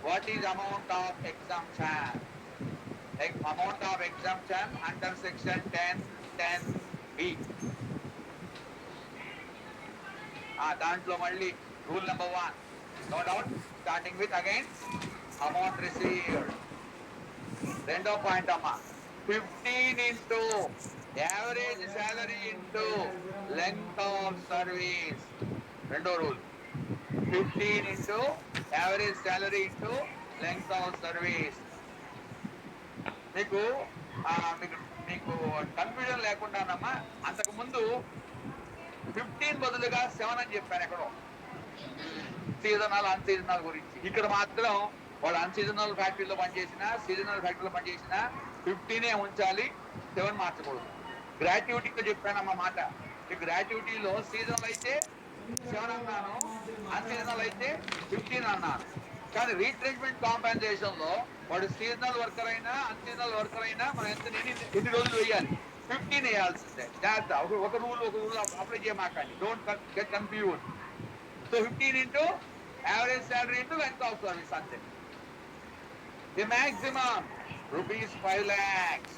what is amount of exemption? Amount of exemption under section 10(10)(b). దాంట్లో మళ్ళీ rule number 1, no doubt, starting with again amount received. రెండో point అమ్మా, 15 into average salary into length of service. రెండో రూల్, 15 into average salary into length of service. మీకు మీకు confusion లేకుండానమ్మా, అంతకు ముందు 15 బదులుగా 7 అని చెప్పాను ఎక్కడో, సీజనల్ అన్సీజనల్ గురించి. ఇక్కడ మాత్రం వాళ్ళు అన్సీజనల్ ఫ్యాక్టరీలో పనిచేసిన, సీజనల్ ఫ్యాక్టరీలో పనిచేసిన 15 ఉంచాలి, 7 మార్చకూడదు. గ్రాట్యుటీతో చెప్పానమ్మా మాట. ఈ గ్రాట్యుటీలో సీజనల్ అయితే 7 అన్నాను, అన్సీజనల్ అయితే 15 అన్నాను. కానీ రీట్రెంచ్మెంట్ కాంపెన్సేషన్ లో వాడు సీజనల్ వర్కర్ అయినా అన్సీజనల్ వర్కర్ అయినా మనం ఎన్ని రోజులు వేయాలి? 15 వేయాల్సిందే. జాగ్రత్త, ఒక రూల్ అప్లై చేయమాకండి. Don't get confuse. So 15 into average salary into length of service అంతే. ది మాక్సిమం ₹5 lakhs,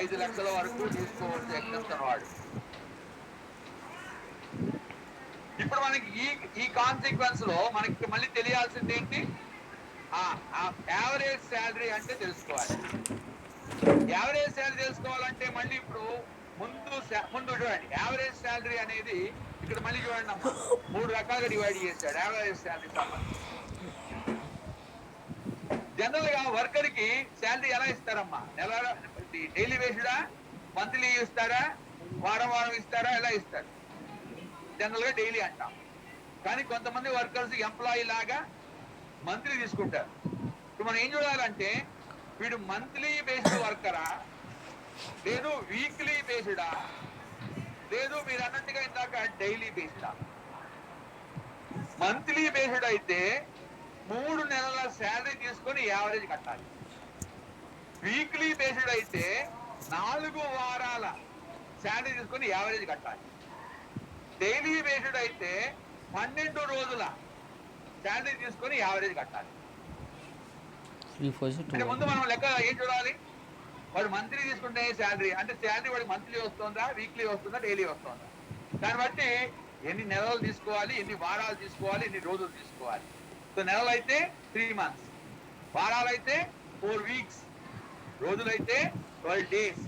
5 లక్షల వరకు తీసుకోవచ్చు ఎగ్జామ్షన్ వాడు. ఇప్పుడు మనకి ఈ కాన్సిక్వెన్స్ లో మనకి మళ్ళీ తెలియాల్సింది ఏంటి? యావరేజ్ శాలరీ అంటే తెలుసుకోవాలి. యావరేజ్ శాలరీ తెలుసుకోవాలంటే మళ్ళీ ఇప్పుడు ముందు చూడండి, యావరేజ్ శాలరీ అనేది ఇక్కడ మళ్ళీ చూడండి అమ్మా, 3 రకాలుగా డివైడ్ చేశాడు యావరేజ్ శాలరీ సంబంధించి. జనరల్ గా వర్కర్ కి శాలరీ ఎలా ఇస్తారమ్మా? డైలీ బేస్డా, మంత్లీ ఇస్తారా, వారం ఇస్తారా, ఎలా ఇస్తారు? జనరల్ గా డైలీ అంటాం. కానీ కొంతమంది వర్కర్స్ ఎంప్లాయీ లాగా మంత్లీ తీసుకుంటారు. ఇప్పుడు మనం ఏం చూడాలంటే వీడు మంత్లీ బేస్డ్ వర్కరా, లేదు వీక్లీ బేస్డా, లేదు మీరు అన్నట్టుగా ఇందాక డైలీ బేస్డా. మంత్లీ బేస్డ్ అయితే 3 నెలల శాలరీ తీసుకొని యావరేజ్ కట్టాలి. వీక్లీ బేస్డ్ అయితే 4 వారాల శాలరీ తీసుకొని యావరేజ్ కట్టాలి. డైలీ బేస్డ్ అయితే 12 రోజుల శాలరీ తీసుకొని యావరేజ్ కట్టాలి. అంటే ముందు మనం లెక్క ఏం చూడాలి? వాడు మంత్లీ తీసుకుంటే శాలరీ అంటే శాలరీ వాడికి మంత్లీ వస్తుందా, వీక్లీ వస్తుందా, డైలీ వస్తుందా, దాన్ని బట్టి ఎన్ని నెలలు తీసుకోవాలి, ఎన్ని వారాలు తీసుకోవాలి, ఎన్ని రోజులు తీసుకోవాలి. సో నెలలు అయితే 3 months, వారాలు అయితే 4 weeks, రోజులైతే 12 days.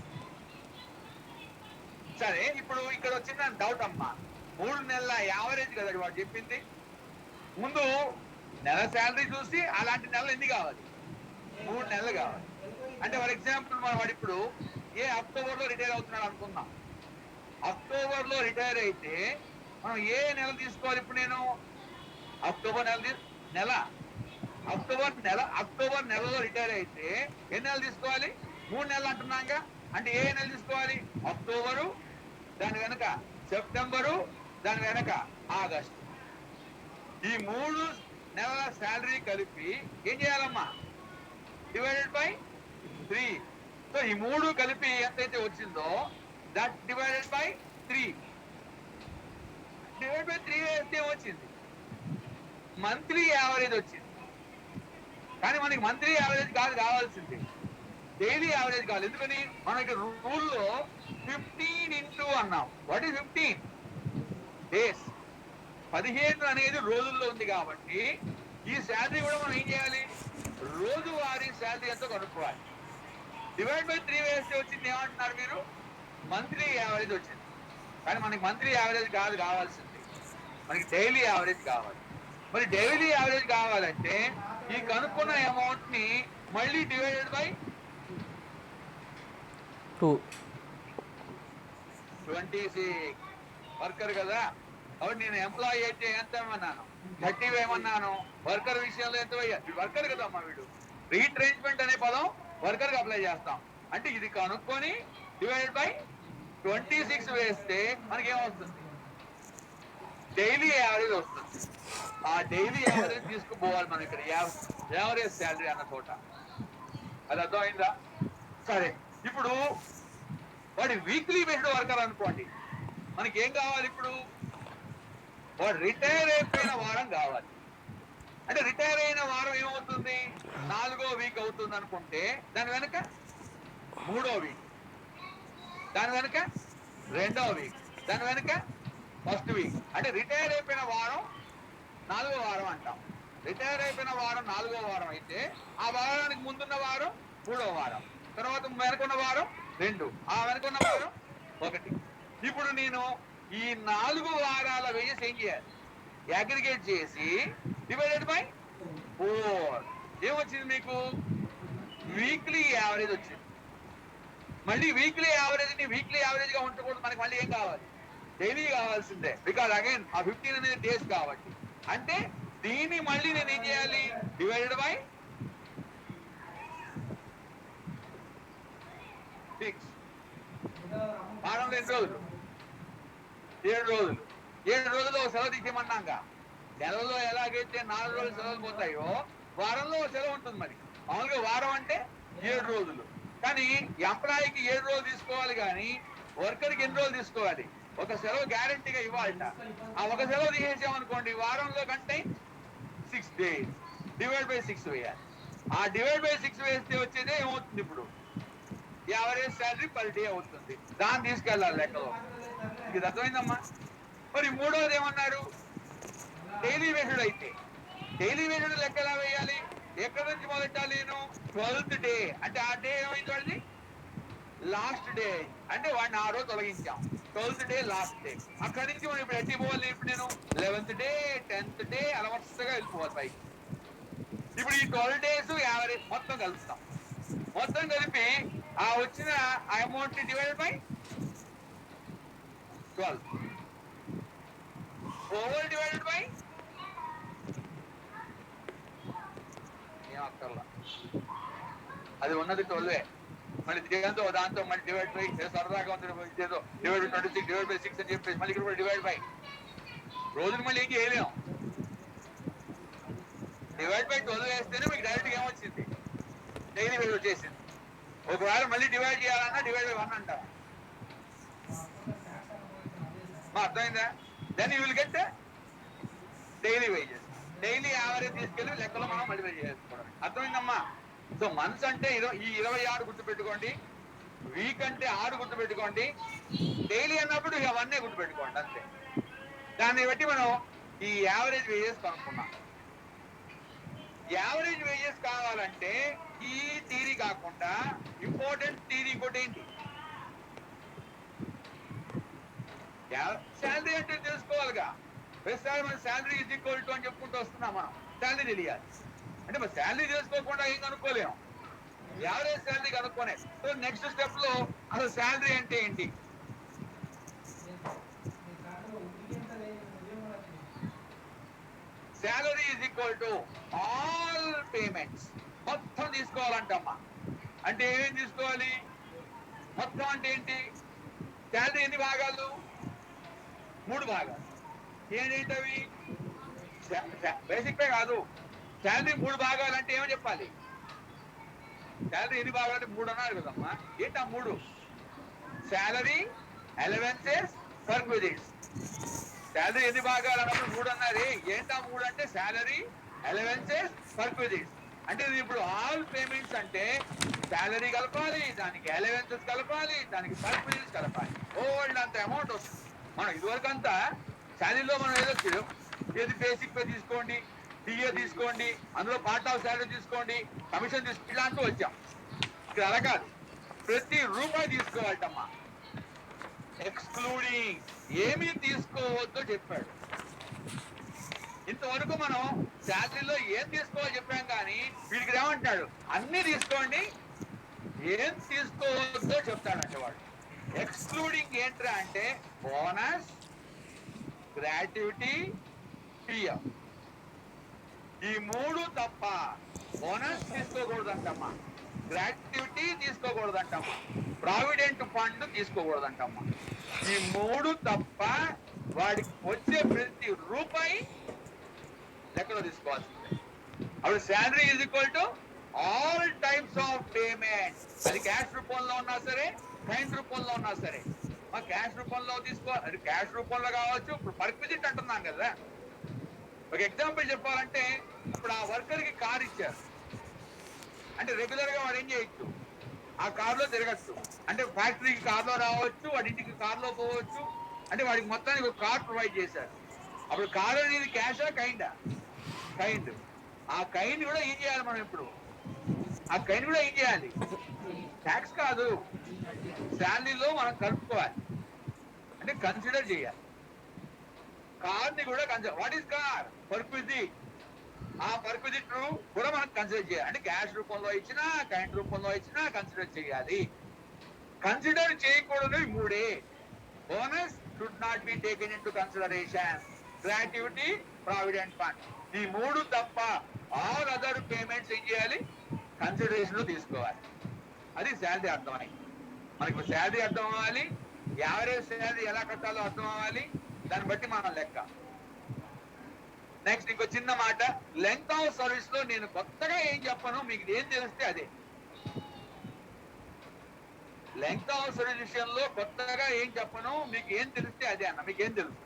సరే, ఇప్పుడు ఇక్కడ వచ్చిన డౌట్ అమ్మా, 3 నెలల యావరేజ్ కదా వాడు చెప్పింది. ముందు నెల శాలరీ చూసి అలాంటి నెలలు ఎన్ని కావాలి? 3 నెలలు కావాలి. అంటే ఫర్ ఎగ్జాంపుల్ వాడు ఇప్పుడు అక్టోబర్ లో రిటైర్ అవుతున్నాడు అనుకుందాం. అక్టోబర్ లో రిటైర్ అయితే మనం ఏ నెల తీసుకోవాలి? ఇప్పుడు నేను అక్టోబర్ నెలలో రిటైర్ అయితే ఎన్ని నెలలు తీసుకోవాలి? 3 నెలలు అంటున్నాగా. అంటే ఏ నెల తీసుకోవాలి? అక్టోబరు, దాని వెనక సెప్టెంబరు, దాని వెనక ఆగస్టు. ఈ 3 నెలల శాలరీ కలిపి ఏం చేయాలమ్మా? Divided by 3. సో ఈ 3 కలిపి ఎంతైతే వచ్చిందో that divided by 3. Divide by 3 వేస్తే వచ్చింది మంత్లీ యావరేజ్ వచ్చింది. కానీ మనకి మంత్లీ యావరేజ్ కాదు కావాల్సింది, డైలీ యావరేజ్ కావాలి. ఎందుకని మనకి రూల్లో 15 ఇంటూ అన్నాం. What is 15 days? 15 అనేది రోజుల్లో ఉంది కాబట్టి ఈ శాలరీ కూడా మనం ఏం చేయాలి, రోజువారీ శాలరీ ఎంతో కనుక్కోవాలి. డివైడ్ బై 3 వేస్తే వచ్చింది ఏమంటున్నారు మీరు, మంత్లీ యావరేజ్ వచ్చింది. కానీ మనకి మంత్లీ యావరేజ్ కాదు కావాల్సింది, మనకి డైలీ యావరేజ్ కావాలి. మరి డైలీ యావరేజ్ కావాలంటే ఈ కనుక్కున్న అమౌంట్ ని మళ్ళీ డివైడెడ్ బై 26 వర్కర్ కదా. కాబట్టి నేను ఎంప్లాయీ అయితే ఎంత ఏమన్నాను, 30 వేయమన్నాను. వర్కర్ విషయంలో ఎంత వేయాలి, వర్కర్ కదా అమ్మా వీడు. రీట్రెంచ్మెంట్ అనే పదం వర్కర్ కి అప్లై చేస్తాం. అంటే ఇది కనుక్కొని డివైడ్ బై 26 వేస్తే మనకి ఏమవుతుంది, డైలీ యావరేజ్ వస్తుంది. ఆ డైలీ యావరేజ్ తీసుకుపోవాలి మనం ఇక్కడ యావరేజ్ శాలరీ అన్న చోట. అది అర్థమైందా? సరే, ఇప్పుడు వాడి వీక్లీ బేస్డ్ వర్కర్ అనుకోండి, మనకి ఏం కావాలి ఇప్పుడు, వాడు రిటైర్ అయిపోయిన వారం కావాలి. అంటే రిటైర్ అయిన వారం ఏమవుతుంది, 4వ వీక్ అవుతుంది అనుకుంటే దాని వెనక 3వ వీక్, దాని వెనక 2వ వీక్, దాని వెనక 1st వీక్. అంటే రిటైర్ అయిపోయిన వారం 4వ వారం అంటాం. రిటైర్ అయిపోయిన వారం 4వ వారం అయితే ఆ వారానికి ముందున్న వారం 3వ వారం, తర్వాత వెనకున్న వారం 2, ఆ వెనకున్న వారం 1. ఇప్పుడు నేను ఈ 4 వారాల వేజెస్ ఏం చేయాలి, అగ్రిగేట్ చేసి డివైడెడ్ బై 4 ఏమొచ్చింది మీకు, వీక్లీ యావరేజ్ వచ్చింది. మళ్ళీ వీక్లీ యావరేజ్ ని వీక్లీ యావరేజ్ గా ఉండకూడదు, మనకి మళ్ళీ ఏం కావాలి, డైలీ కావాల్సిందే. బికాజ్ అగైన్ ఆ 15 అనేది డేస్ కాబట్టి. అంటే దీన్ని మళ్ళీ నేను ఏం చేయాలి, డివైడెడ్ బై 6. వారం 2 రోజులు, 7 రోజులు. 7 రోజుల్లో సెలవు తీసేయమన్నాక నెలలో ఎలాగైతే 4 రోజులు సెలవులు పోతాయో వారంలో సెలవు ఉంటుంది. మరి మామూలుగా వారం అంటే 7 రోజులు. కానీ ఎంప్లాయీకి 7 రోజులు తీసుకోవాలి, కానీ వర్కర్కి ఎన్ని రోజులు తీసుకోవాలి, ఒక సెలవు గ్యారంటీగా ఇవ్వాలట. ఆ ఒక సెలవు తీసేసామనుకోండి, వారంలో కంటే 6 days, డివైడ్ బై 6 వేయాలి. ఆ డివైడ్ బై 6 వేస్తే వచ్చేదే ఏమవుతుంది, ఇప్పుడు యావరేజ్ శాలరీ పర్ డే అవుతుంది. దాన్ని తీసుకెళ్ళాలి లెక్కలో. ఇది అర్థమైందమ్మా? మరి 3వది ఏమన్నారు, డైలీ వేసుడు. అయితే డైలీ వేసుడు లెక్క ఎలా వేయాలి, ఎక్కడి నుంచి మొదలెట్టాలి, నేను 12th డే. అంటే ఆ డే ఏమైంది వాళ్ళది, లాస్ట్ డే. అంటే వాడిని ఆ రోజు తొలగించాం, 12th డే లాస్ట్ డే. అక్కడి నుంచి మనం ఇప్పుడు ఎట్టి పోవాలి, ఇప్పుడు నేను 11th డే 10th డే అలా వరుసగా వెళ్ళిపోవాలి పైకి. ఇప్పుడు ఈ 12 days యావరేజ్ మొత్తం కలుపుతాం. మొత్తం కలిపి ఆ వచ్చిన అమౌంట్ ని divide by 12 over divided by ఏమక్కర్లా, అది ఉన్నది 12. మళ్ళీ దాంతో మళ్ళీ డివైడ్ బై సరదాగా ఉంది ఏదో డివైడ్ బై 26 డివైడ్ బై 6 అని చెప్పేసి మళ్ళీ ఇక్కడ కూడా డివైడ్ బై రోజులు మళ్ళీ ఏం చేయలేము. డివైడ్ బై 12 వేస్తేనే మీకు డైరెక్ట్ గా ఏమొచ్చింది, డైలీ వేజ్ వచ్చేసింది. ఒకవేళ మళ్ళీ డివైడ్ చేయాలన్నా డివైడ్ బై 1 అంటారు. అర్థమైందా? Then you will get daily wages. Daily average తీసుకెళ్ళి లెక్కలో మనం మల్టిప్లై చేసుకోవడం. అర్థమైందమ్మా? సో మంత్స్ అంటే ఈ 26 గుర్తుపెట్టుకోండి, వీక్ అంటే 6 గుర్తుపెట్టుకోండి, డైలీ అన్నప్పుడు ఇక 1 గుర్తుపెట్టుకోండి అంతే. దాన్ని బట్టి మనం ఈ యావరేజ్ వేజెస్ కనుక్కున్నాం. యావరేజ్ వేజెస్ కావాలంటే ఈ థియరీ కాకుండా ఇంపార్టెంట్ థియరీ ఇంకోటి ఏంటి, శాలరీ అంటే తెలుసుకోవాలిగా. ప్రతిసారి మన శాలరీ ఈజ్ ఈక్వల్ టు అని చెప్పుకుంటూ వస్తున్నాం, మనం శాలరీ తెలియాలి. అంటే మన శాలరీ తెలుసుకోకుండా ఏం కనుక్కోలేము, యావరేజ్ శాలరీ కనుక్కోనే. సో నెక్స్ట్ స్టెప్ లో అసలు శాలరీ అంటే ఏంటి, salary is equal to all payments. మొత్తం తీసుకోవాలంటమ్మా. అంటే ఏమేం తీసుకోవాలి, మొత్తం అంటే ఏంటి, శాలరీ ఎన్ని భాగాలు, 3 భాగాలు. ఏంటవి, బేసిక్ పే కాదు, శాలరీ 3 భాగాలు అంటే ఏమని చెప్పాలి, శాలరీ ఎన్ని భాగాలు 3 అన్నారు కదమ్మా. ఏంటి ఆ 3, శాలరీ, అలవెన్సెస్, పర్క్విజిట్స్. శాలరీ ఎన్ని భాగాలు అన్నప్పుడు 3 అన్నారు. ఏంటా 3 అంటే శాలరీ, అలవెన్సెస్, పర్క్విజిట్స్. అంటే ఇప్పుడు ఆల్ పేమెంట్స్ అంటే శాలరీ కలపాలి, దానికి అలవెన్సెస్ కలపాలి, దానికి పర్క్విజిట్స్ కలపాలి. ఓల్డ్ అంత అమౌంట్ వస్తుంది. మనం ఇదివరకు అంతా శాలరీలో మనం ఏది బేసిక్ పే తీసుకోండి, డిఏ తీసుకోండి, అందులో పార్ట్ ఆఫ్ శాలరీ తీసుకోండి, కమిషన్ తీసుకోండి, ఇలాంటి వచ్చాం. ఇక్కడ అలా కాదు, ప్రతి రూపాయి తీసుకోవాలమ్మా. ఎక్స్క్లూడింగ్ ఏమీ తీసుకోవద్దో చెప్పాడు. ఇంతవరకు మనం శాలరీలో ఏం తీసుకోవాలో చెప్పాం, కానీ వీడికి ఏమంటాడు, అన్ని తీసుకోండి, ఏం తీసుకోవద్దో చెప్తాడంటే వాడు. ఎక్స్క్లూడింగ్ ఏంట్రా అంటే బోనస్, గ్రాట్యుటీ, పిఎఫ్, ఈ 3 తప్ప. బోనస్ తీసుకోకూడదంటమ్మా, గ్రాట్యుటీ తీసుకోకూడదంటమ్మా, ప్రావిడెంట్ ఫండ్ తీసుకోకూడదంటమ్మా. ఈ 3 తప్ప వాడికి వచ్చే ప్రతి రూపాయి లెక్కలో తీసుకోవాల్సిందే. అప్పుడు salary is equal to all types of payment. అది క్యాష్ రూపంలో ఉన్నా సరే, కైండ్ రూపంలో ఉన్నా సరే. మా క్యాష్ రూపంలో అది క్యాష్ రూపంలో కావచ్చు. ఇప్పుడు పర్క్విజిట్ అంటున్నాం కదా. ఒక ఎగ్జాంపుల్ చెప్పాలంటే, ఇప్పుడు ఆ వర్కర్ కి కార్ ఇచ్చారు అంటే రెగ్యులర్ గా వాడు ఏం చేయొచ్చు, ఆ కార్ లో తిరగచ్చు. అంటే ఫ్యాక్టరీకి కార్ లో రావచ్చు, వాడి ఇంటికి కార్ లో పోవచ్చు. అంటే వాడికి మొత్తానికి ఒక కార్ ప్రొవైడ్ చేశారు. అప్పుడు కార్ అనేది క్యాషా, కైండా? కైండ్. ఆ కైండ్ కూడా ఏం చేయాలి మనం ఇప్పుడు? ఆ కైండ్ కూడా ఏం చేయాలి? ట్యాక్స్ కాదు, శాలరీలో మనం కలుపుకోవాలి, అంటే కన్సిడర్ చేయాలి. కార్ ని కూడా consider. What is car? Perquisite. ఆ పర్క్విజిట్ కూడా మనం కన్సిడర్ చేయాలి. అంటే క్యాష్ రూపంలో ఇచ్చినా, కైండ్ రూపంలో ఇచ్చినా కన్సిడర్ చేయాలి. కన్సిడర్ చేయకూడదు 3. Bonus should not be taken in to consideration, gratuity, provident fund. ఈ 3 తప్ప ఆల్ అదర్ పేమెంట్స్ ఏం చేయాలి? కన్సిడరేషన్ లో తీసుకోవాలి. అది శాలరీ అర్థమైంది. మనకి శాలరీ అర్థం అవ్వాలి, యావరేజ్ శాలరీ ఎలా కట్టాలో అర్థం అవ్వాలి, దాన్ని బట్టి మనం లెక్క. నెక్స్ట్ ఇంకో చిన్న మాట, లెంగ్త్ ఆఫ్ సర్వీస్ లో నేను కొత్తగా ఏం చెప్పను, మీకు ఏం తెలిస్తే అదే. లెంగ్త్ ఆఫ్ సర్వీస్ విషయంలో కొత్తగా ఏం చెప్పను, మీకు ఏం తెలిస్తే అదే అన్న. మీకు ఏం తెలుసు?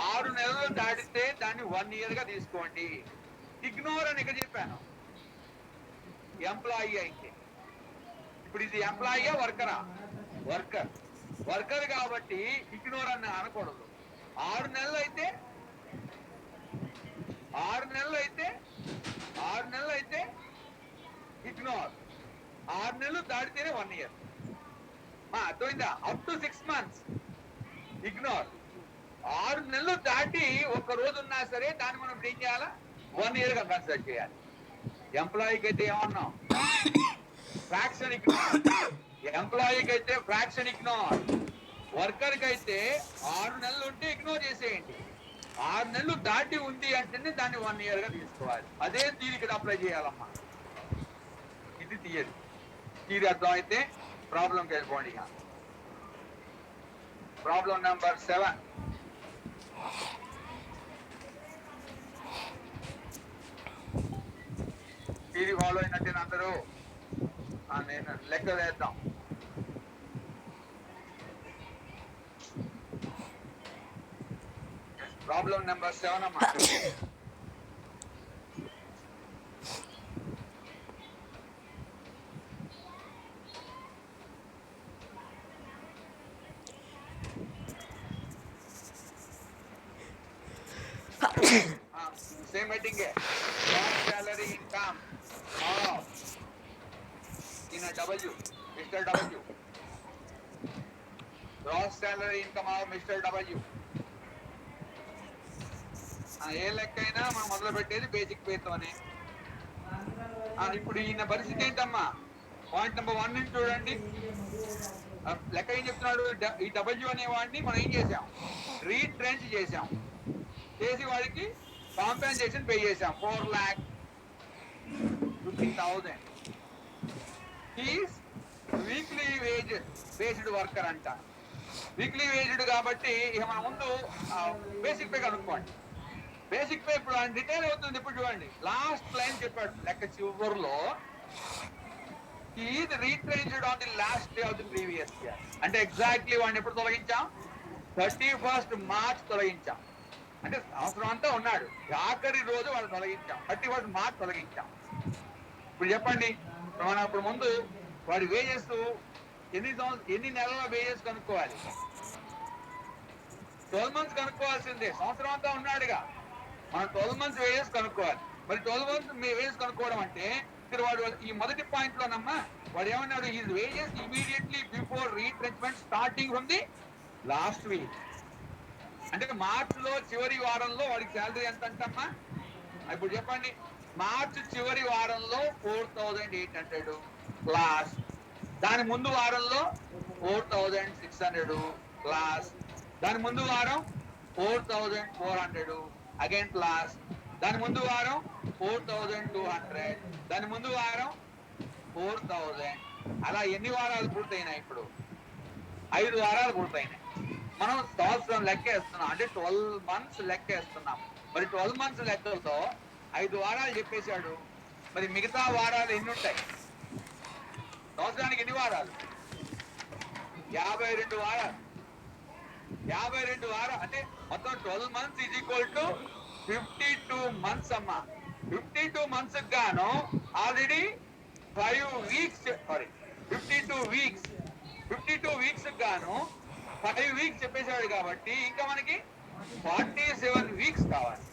6 నెలలు దాటితే దాన్ని 1 year గా తీసుకోండి. ఇగ్నోర్ అని ఇక్కడ చెప్పాను. ఎంప్లాయీ అయితే, ఇప్పుడు ఇది ఎంప్లాయీయా వర్కరా? వర్కర్. వర్కర్ కాబట్టి ఇగ్నోర్ అని అనకూడదు. 6 నెలలు అయితే 6 నెలలు అయితే ఇగ్నోర్. 6 నెలలు దాటితేనే 1 year. అర్థమైందా? Up to 6 months ignore. 6 నెలలు దాటి 1 రోజు ఉన్నా సరే దాన్ని మనం ఏం చేయాలా? 1 year గా కన్సిడర్ చేయాలి. ఎంప్లాయీకి అయితే ఏమన్నాం? Fraction ignore. ఎంప్లాయీకి అయితే ఫ్రాక్షన్ ఇగ్నోర్. వర్కర్ కి అయితే 6 నెలలు ఉంటే ఇగ్నోర్ చేసేయండి. 6 నెలలు దాటి ఉంది అంటేనే దాన్ని 1 year గా తీసుకోవాలి. అదే దీనికి అప్లై చేయాలమ్మా. ఇది థియరీ. థియరీ అర్థం అయితే ప్రాబ్లంకి వెళ్ళిపోండి. Problem number 7. థియరీ ఫాలో అయినట్టే అందరూ. నేను లెక్క వేద్దాం. ప్రాబ్లం నెంబర్ 7 అమ్మా. Same heading. salary income of in a W, Mr. W. Gross salary income of Mr. W. ఏ లెక్కైనా మనం మొదలు పెట్టేది బేసిక్ పేతోనే. ఇప్పుడు ఈయన పరిస్థితి ఏంటమ్మా? పాయింట్ నెంబర్ 1 నుంచి చూడండి. లెక్క ఏం చెప్తున్నాడు? ఈ డబ్ల్యూ అనే వాడిని మనం ఏం చేసాం? రీట్రెంచ్ చేసాం. చేసి వాడికి కాంపెన్సేషన్ పే చేసాం. 4,50,000. He's weekly wage based worker అంట. వీక్లీ వేజ్డ్ కాబట్టి ఇక మన ముందు బేసిక్ పే కనుక్కోండి. బేసిక్ పే ఇప్పుడు ఆయన రిటైర్ అవుతుంది. ఇప్పుడు చూడండి, లాస్ట్ లైన్ చెప్పాడు లెక్క చివరిలో. Retrenched on the last day of the previous year. అంటే ఎగ్జాక్ట్లీ వాడిని ఎప్పుడు తొలగించాం? 31st March తొలగించాం. అంటే సంవత్సరం అంతా ఉన్నాడు, ఆఖరి రోజు వాళ్ళు తొలగించాం. 31st March తొలగించాం. ఇప్పుడు చెప్పండి, మనం అప్పుడు ముందు వాడి వేజెస్ ఎన్ని నెలల వేజెస్ కనుక్కోవాలి? 12 months కనుక్కోవాల్సిందే. సంవత్సరం అంతా ఉన్నాడుగా, మనం 12 months వేజెస్ కనుక్కోవాలి. మరి 12 months వేజెస్ కనుక్కోవడం అంటే ఇక్కడ వాడు ఈ మొదటి పాయింట్ లోనమ్మా వాడు ఏమన్నాడు? Is wages immediately before retrenchment starting from the last week. అంటే మార్చ్ లో చివరి వారంలో వాడికి శాలరీ ఎంత అంటమ్మా? ఇప్పుడు చెప్పండి, మార్చి చివరి వారంలో 4,800 క్లాస్, దాని ముందు వారంలో 4,600 క్లాస్, దాని ముందు వారం 4,400 అగైన్ క్లాస్, దాని ముందు వారం 4,200, దాని ముందు వారం 4,000. అలా ఎన్ని వారాలు పూర్తయినాయి? ఇప్పుడు 5 వారాలు పూర్తయినాయి. మనం సంవత్సరం లెక్కేస్తున్నాం, అంటే 12 months లెక్కేస్తున్నాం. మరి 12 months లెక్కలతో 5 వారాలు చెప్పేశాడు. మరి మిగతా వారాలు ఎన్ని ఉంటాయి? సంవత్సరానికి ఎన్ని వారాలు? 52 వారాలు. 52 వారాలు అంటే మొత్తం 12 months is equal to 52 months అమ్మా. 52 months గాను already 5 weeks, sorry 52 weeks, 52 weeks గాను 5 weeks చెప్పేశాడు. కాబట్టి ఇంకా మనకి 47 weeks కావాలి.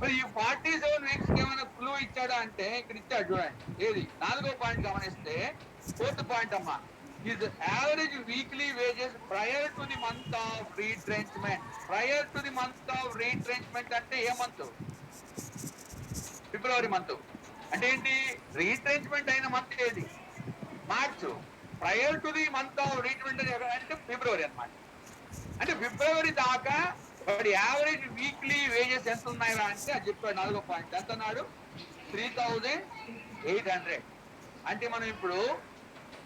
మరి ఈ 47 weeks ఏమైనా క్లూ ఇచ్చాడా అంటే ఇక్కడ ఇచ్చాడు చూడండి. ఏది? 4వ పాయింట్ గమనిస్తే 4th పాయింట్ అమ్మా, is average weekly wages prior to the month of retrenchment. Prior to the month of retrenchment అంటే ఏ మంత్? ఫిబ్రవరి మంత్. అంటే ఏంటి? రీట్రెంచ్మెంట్ అయిన మంత్ ఏది? March. Prior to the month of retrenchment అంటే ఫిబ్రవరి అన్నమాట. అంటే ఫిబ్రవరి దాకా వాడి యావరేజ్ వీక్లీ వేజెస్ ఎంత ఉన్నాయా అంటే అది చెప్పాడు. 4వ పాయింట్ ఎంత అన్నాడు? 3,800. అంటే మనం ఇప్పుడు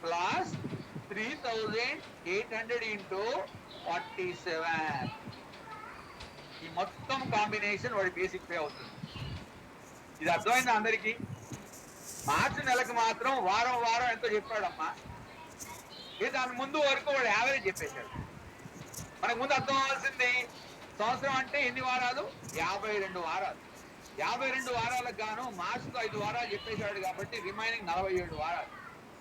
ప్లస్ 3,800 ఇంటూ 47, ఈ మొత్తం కాంబినేషన్ వాడి బేసిక్ పే అవుతుంది. ఇది అర్థమైందా అందరికీ? మార్చి నెలకు మాత్రం వారం వారం ఎంతో చెప్పాడమ్మా. దాని ముందు వరకు వాడు యావరేజ్ చెప్పేశాడు. మనకు ముందు అర్థం అవ్వాల్సింది, సంవత్సరం అంటే ఎన్ని వారాలు? 52 వారాలు. 52 వారాలకు గాను మార్చిలో 5 వారాలు చెప్పేశాడు కాబట్టి రిమైనింగ్ 47 వారాలు.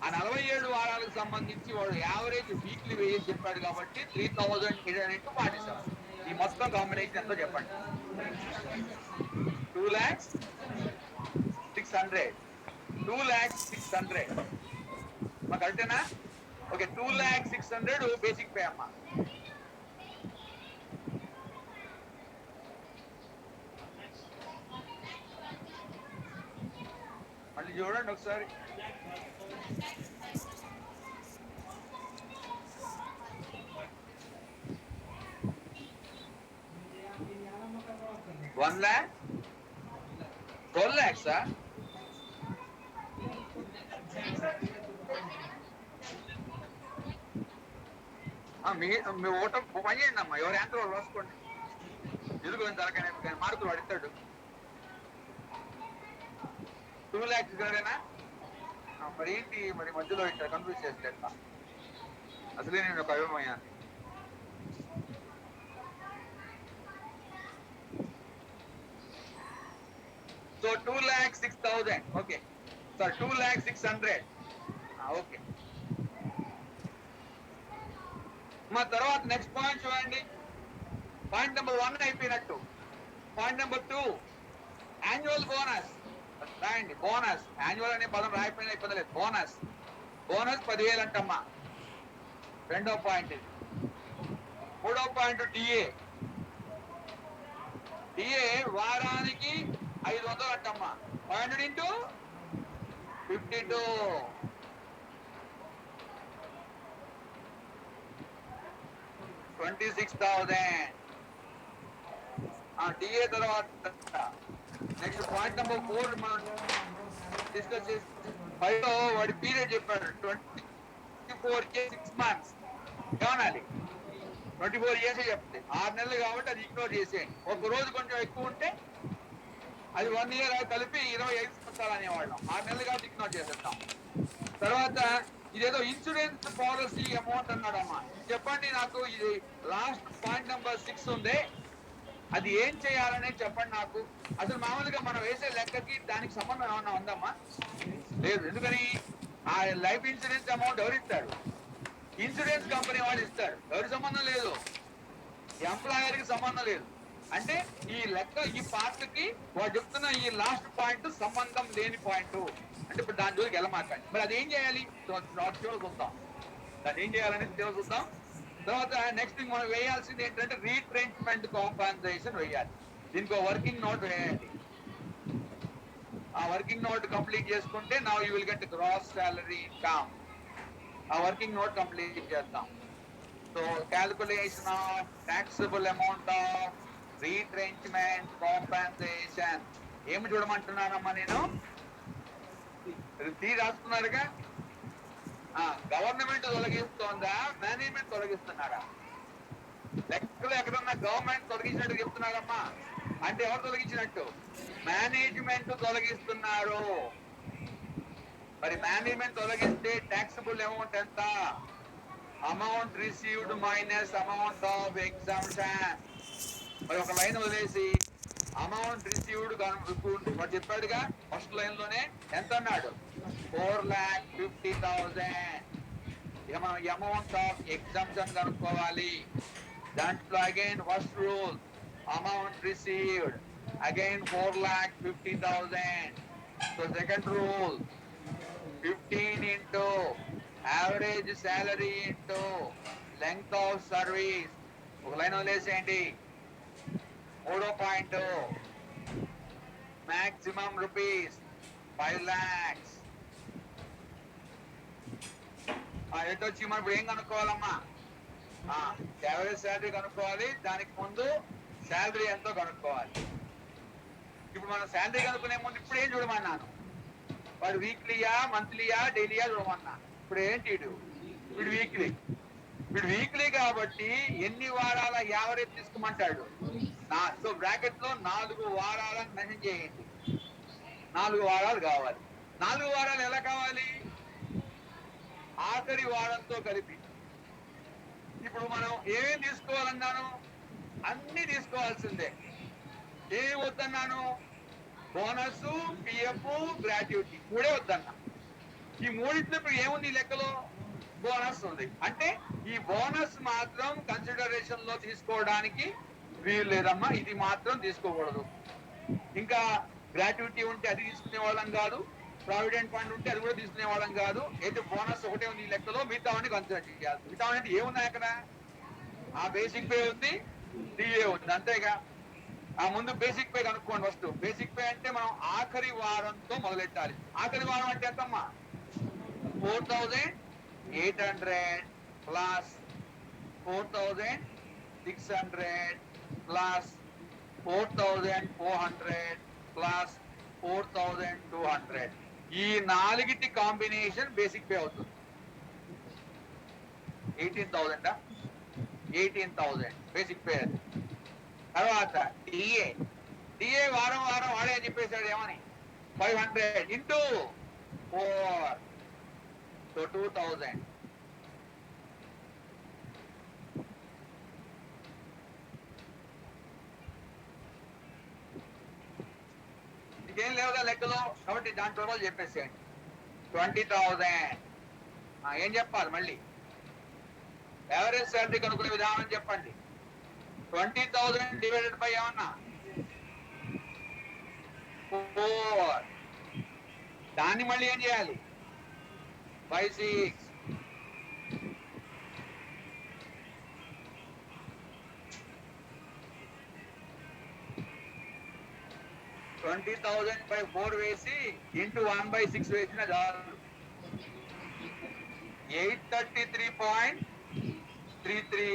ఆ 47 వారాలకు సంబంధించి వాడు యావరేజ్ వీక్లీ వేజెస్ చెప్పాడు కాబట్టి 3,847. ఈ మొత్తం కాంబినేషన్ ఎంతో చెప్పండి. 2,600,000. 2,600,000 మాకు కరెక్టేనా? ఓకే, 2,600,000 బేసిక్ పే అమ్మా. మళ్ళీ చూడండి ఒకసారి. $1 lakh? 12 lakhs? మీ ఓటర్ పని చేయండి అమ్మా, ఎవరు యాంత్ర వాళ్ళు రాసుకోండి. ఎదుగు తరకనే మార్కులు అడుగుతాడు. 2 lakhs సరేనా? మరి ఏంటి మరి మధ్యలో ఇట్లా కన్ఫ్యూజ్ చేస్తే అసలే నేను ఒక అభిమయ్యాను. సో 2,06,000. Okay sir, 2,06,000. ఓకే. మా తర్వాత నెక్స్ట్ పాయింట్ చూడండి. పాయింట్ నెంబర్ 1 అయిపోయినట్టు. పాయింట్ నెంబర్ 2 యాన్యువల్ బోనస్ రాయండి. బోనస్, యాన్యువల్ అనే పదం రాయిపోయినా ఇబ్బంది లేదు. బోనస్ 10,000 అంటమ్మా. 2వ పాయింట్. 3వ పాయింట్ డిఏ. డిఏ వారానికి 500 అంటమ్మా. 500 ఇంటూ 52. 26,000. డిఏ తర్వాత నెక్స్ట్ పాయింట్ నెంబర్ 4 మనం డిస్కస్ చేసి 5లో వాడి పీరియడ్ చెప్పాడు 24 years 6 months. ఏమనాలి? 24 years చెప్తే 6 నెలలు కాబట్టి అది ఇగ్నోర్ చేసేయండి. ఒక రోజు కొంచెం ఎక్కువ ఉంటే అది 1 year కలిపి 25 సంవత్సరాలు అనేవాళ్ళం. 6 నెలలు కాబట్టి ఇగ్నోర్ చేసేస్తాం. తర్వాత ఇదేదో ఇన్సూరెన్స్ పాలసీ అమౌంట్ అన్నాడమ్మా. చెప్పండి నాకు, ఇది లాస్ట్ పాయింట్ నెంబర్ 6 ఉంది, అది ఏం చేయాలనే చెప్పండి నాకు. అసలు మామూలుగా మనం వేసే లెక్కకి దానికి సంబంధం ఏమన్నా ఉందమ్మా? లేదు. ఎందుకని? ఆ లైఫ్ ఇన్సూరెన్స్ అమౌంట్ ఎవరు ఇస్తారు? ఇన్సూరెన్స్ కంపెనీ వాళ్ళు ఇస్తారు. ఎవరి సంబంధం లేదు, ఎంప్లాయర్ కి సంబంధం లేదు. అంటే ఈ లెక్క, ఈ పార్ట్ కి వాడు చెప్తున్న ఈ లాస్ట్ పాయింట్ సంబంధం లేని పాయింట్. అంటే ఇప్పుడు దాని జోలికి వెళ్ళమాకండి. మరి అది ఏం చేయాలి చూద్దాం. దాన్ని ఏం చేయాలని చూద్దాం. తర్వాత నెక్స్ట్ మనం వేయాల్సింది ఏంటంటే రీట్రెంచ్మెంట్ కాంపన్సేషన్ వేయాలి. దీనికి వర్కింగ్ నోట్ వేయండి. ఆ వర్కింగ్ నోట్ కంప్లీట్ చేసుకుంటే now you will get gross salary income. ఆ వర్కింగ్ నోట్ కంప్లీట్ చేద్దాం. So calculation of taxable amount of retrenchment compensation ఏమి చూడమంటున్నానమ్మా నేను? రాసుకున్నారుగా. గవర్నమెంట్ తొలగిస్తోందా, మేనేజ్మెంట్ తొలగిస్తున్నాడా? లెక్కలు ఎక్కడన్నా గవర్నమెంట్ తొలగించినట్టు చెప్తున్నారమ్మా. అంటే ఎవరు తొలగించినట్టు? మేనేజ్మెంట్ తొలగిస్తున్నారు. మరి మేనేజ్మెంట్ తొలగిస్తే ట్యాక్సబుల్ అమౌంట్ ఎంత? Amount received minus amount of exemption. మరి ఒక లైన్ వదిలేసి అమౌంట్ రిసీవ్డ్ వాడు చెప్పాడుగా ఫస్ట్ లైన్ లోనే ఎంత అన్నాడు? 4,50,000. అమౌంట్ ఆఫ్ ఎగ్జామ్షన్ కనుక్కోవాలి. దాంట్లో again first rule amount received again 4,50,000. So second rule 15 into average salary into length of service. ఒక లైన్ వదిలేసేయండి. మూడో పాయింట్ మాక్సిమం రూపీస్ 5 lakhs. ఎటొచ్చి మనం ఇప్పుడు ఏం కనుక్కోవాలమ్మా? యావరేజ్ శాలరీ కనుక్కోవాలి. దానికి ముందు శాలరీ ఎంతో కనుక్కోవాలి. ఇప్పుడు మనం శాలరీ కనుక్కునే ముందు ఇప్పుడు ఏం చూడమన్నాను? వాడు వీక్లీయా, మంత్లీయా, డైలీయా చూడమన్నా. ఇప్పుడు ఏంటి వీడు వీక్లీ. వీడు వీక్లీ కాబట్టి ఎన్ని వారాల యావరేజ్ తీసుకోమంటాడు? సో బ్రాకెట్ లో 4 వారాలను మెన్షన్ చేయండి. 4 వారాలు కావాలి. 4 వారాలు ఎలా కావాలి? ఆఖరి వారంతో కలిపి. ఇప్పుడు మనం ఏమేమి తీసుకోవాలన్నాను? అన్ని తీసుకోవాల్సిందే. ఏమి వద్దన్నాను? బోనస్, పిఎఫ్, గ్రాట్యుటీ మూడే వద్దన్నా. ఈ మూడింటిలో ఇప్పుడు ఏముంది లెక్కలో? బోనస్ ఉంది. అంటే ఈ బోనస్ మాత్రం కన్సిడరేషన్ లో తీసుకోవడానికి వీలు లేదమ్మా. ఇది మాత్రం తీసుకోకూడదు. ఇంకా గ్రాట్యుటీ ఉంటే అది తీసుకునే వాళ్ళం కాదు. ప్రావిడెంట్ ఫండ్ ఉంటే అది కూడా తీసుకునే వాళ్ళం కాదు. అయితే బోనస్ ఒకటే ఉంది ఈ లెక్కలో. మిగతావన్నీ కన్సిడర్ చేయాలి. మిగతావన్నీ ఏమున్నాయి అక్కడ? ఆ బేసిక్ పే ఉంది, డిఏ ఉంది, అంతేగా. ఆ ముందు బేసిక్ పే కనుక్కోండి ఫస్ట్. బేసిక్ పే అంటే మనం ఆఖరి వారంతో మొదలెట్టాలి. ఆఖరి వారం అంటే ఎంతమ్మా? 4,800 ప్లస్ 4,600 ప్లస్ 4,400 ప్లస్ 4,200. ఈ 4టి కాంబినేషన్ బేసిక్ పే అవుతుంది. 18,000 18,000 బేసిక్ పే. తర్వాత డిఏ వారం వారం వాడే చెప్పేశాడు. ఏమని? 500 into 4, so 2,000. ఇంకేం లేవుగా లెక్కలో, కాబట్టి దాని టోటల్ చెప్పేసేయండి. 20,000. ఏం చెప్పాలి మళ్ళీ? యావరేజ్ శాలరీ కనుక్కునే విధానం చెప్పండి. 20,000 డివైడెడ్ బై ఏమన్నా? 4. దాన్ని మళ్ళీ ఏం చేయాలి? 5,6. $20,000/4 వేసి ఇంటూ 1/6 వేసిన చాలు. 833.33.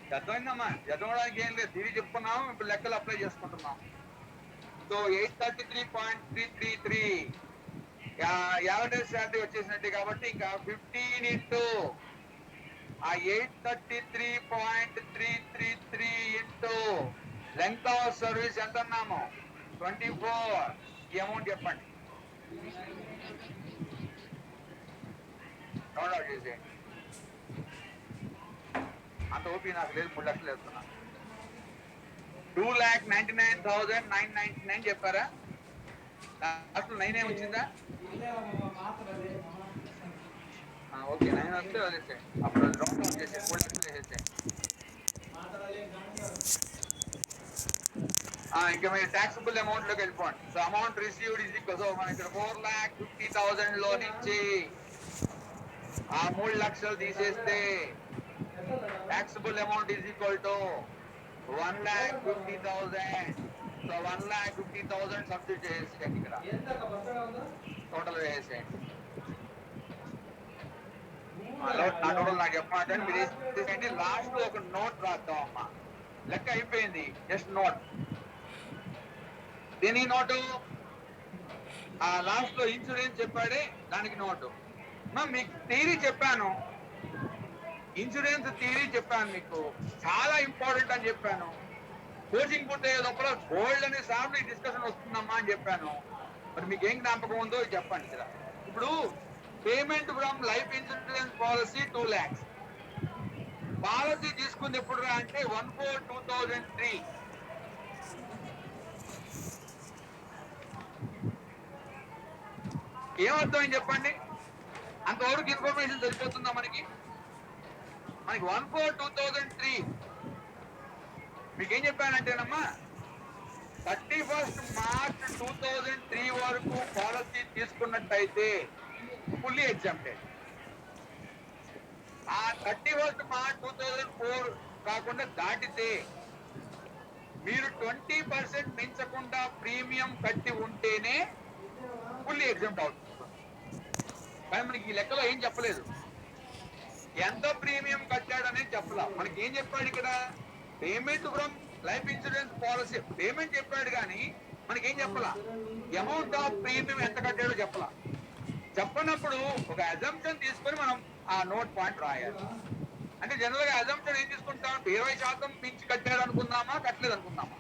చదవండమ్మా. చదవడానికి ఏం లేదు, తిరిగి చెప్పుకున్నాం. ఇప్పుడు లెక్కలు అప్లై చేసుకుంటున్నాం. సో 833.333 యావరేజ్ శాలరీ వచ్చేసినట్టు. కాబట్టి ఇంకా 15 ఇంటూ ఆ 833.333 ఇంటూ లెంగ్త్ ఆఫ్ సర్వీస్ ఎంత అన్నాము? 24. ఈ అమౌంట్ చెప్పండి. డౌన్లోడ్ చేసేయండి. అంత ఓపీ నాకు లేదు, 3 లక్షలు వేస్తున్నా. 2,99,999 చెప్పారా? అసలు 9 వచ్చిందా? ఓకే, 9 వస్తే వదిలేసేయండి. అప్పుడు రౌండ్ డౌన్ చేసేయండి, 3 లక్షలు వేసేయండి. ఇంకా మీరు ట్యాక్సిబుల్ అమౌంట్ లోకి వెళ్ళిపోండి. So amount received is equal, so మన ఇక్కడ 4,50,000 లో నుంచి ఆ 3 లక్షలు తీసేస్తే taxable amount is equal to 1,50,000. So 1,50,000 substitute చేసేయండి, ఇక్కడ టోటల్ వేసేయండి. టోటల్ నాకు చెప్పమంటే మీరు వేసేయండి. లాస్ట్ లో ఒక నోట్ రాద్దాం అమ్మా. లెక్క అయిపోయింది, జస్ట్ నోట్. దేని నోటు? ఆ లాస్ట్ లో ఇన్సూరెన్స్ చెప్పాడే దానికి నోటు. మీకు థియరీ చెప్పాను, ఇన్సూరెన్స్ థియరీ చెప్పాను, మీకు చాలా ఇంపార్టెంట్ అని చెప్పాను. కోచింగ్ పూర్తయ్యే లోపల గోల్డ్ అనే సార్లు డిస్కషన్ వస్తుందమ్మా అని చెప్పాను. మరి మీకు ఏం జ్ఞాపకం ఉందో చెప్పండి కదా. ఇప్పుడు payment from life insurance policy 2 lakhs. Policy తీసుకుంది ఎప్పుడు రా అంటే 1/4/2003. ఏమర్థమైంది చెప్పండి? అంతవరకు ఇన్ఫర్మేషన్ సరిపోతుందా మనకి? 1/4/2003 మీకేం చెప్పానంటేనమ్మా, 31st March 2003 వరకు పాలసీ తీసుకున్నట్టయితే ఫుల్లీ ఎగ్జామ్టెడ్. ఆ 31st March 2004 కాకుండా దాటితే మీరు 20% మించకుండా ప్రీమియం కట్టి ఉంటేనే ఫుల్లీ ఎగ్జామ్ట్ అవుతుంది. కానీ మనకి ఈ లెక్కలో ఏం చెప్పలేదు, ఎంత ప్రీమియం కట్టాడనేది చెప్పలా. మనకి ఏం చెప్పాడు ఇక్కడ? Payment from life insurance policy payment చెప్పాడు, కానీ మనకేం చెప్పలా, అమౌంట్ ఆఫ్ ప్రీమియం ఎంత కట్టాడో చెప్పలా. చెప్పనప్పుడు ఒక అజంప్షన్ తీసుకొని మనం ఆ నోట్ పాయింట్ రాయాలి. అంటే జనరల్ గా అజంప్షన్ ఏం తీసుకుంటాం? 20% మించి కట్టాడు అనుకుందామా, కట్టలేదు అనుకుందామా?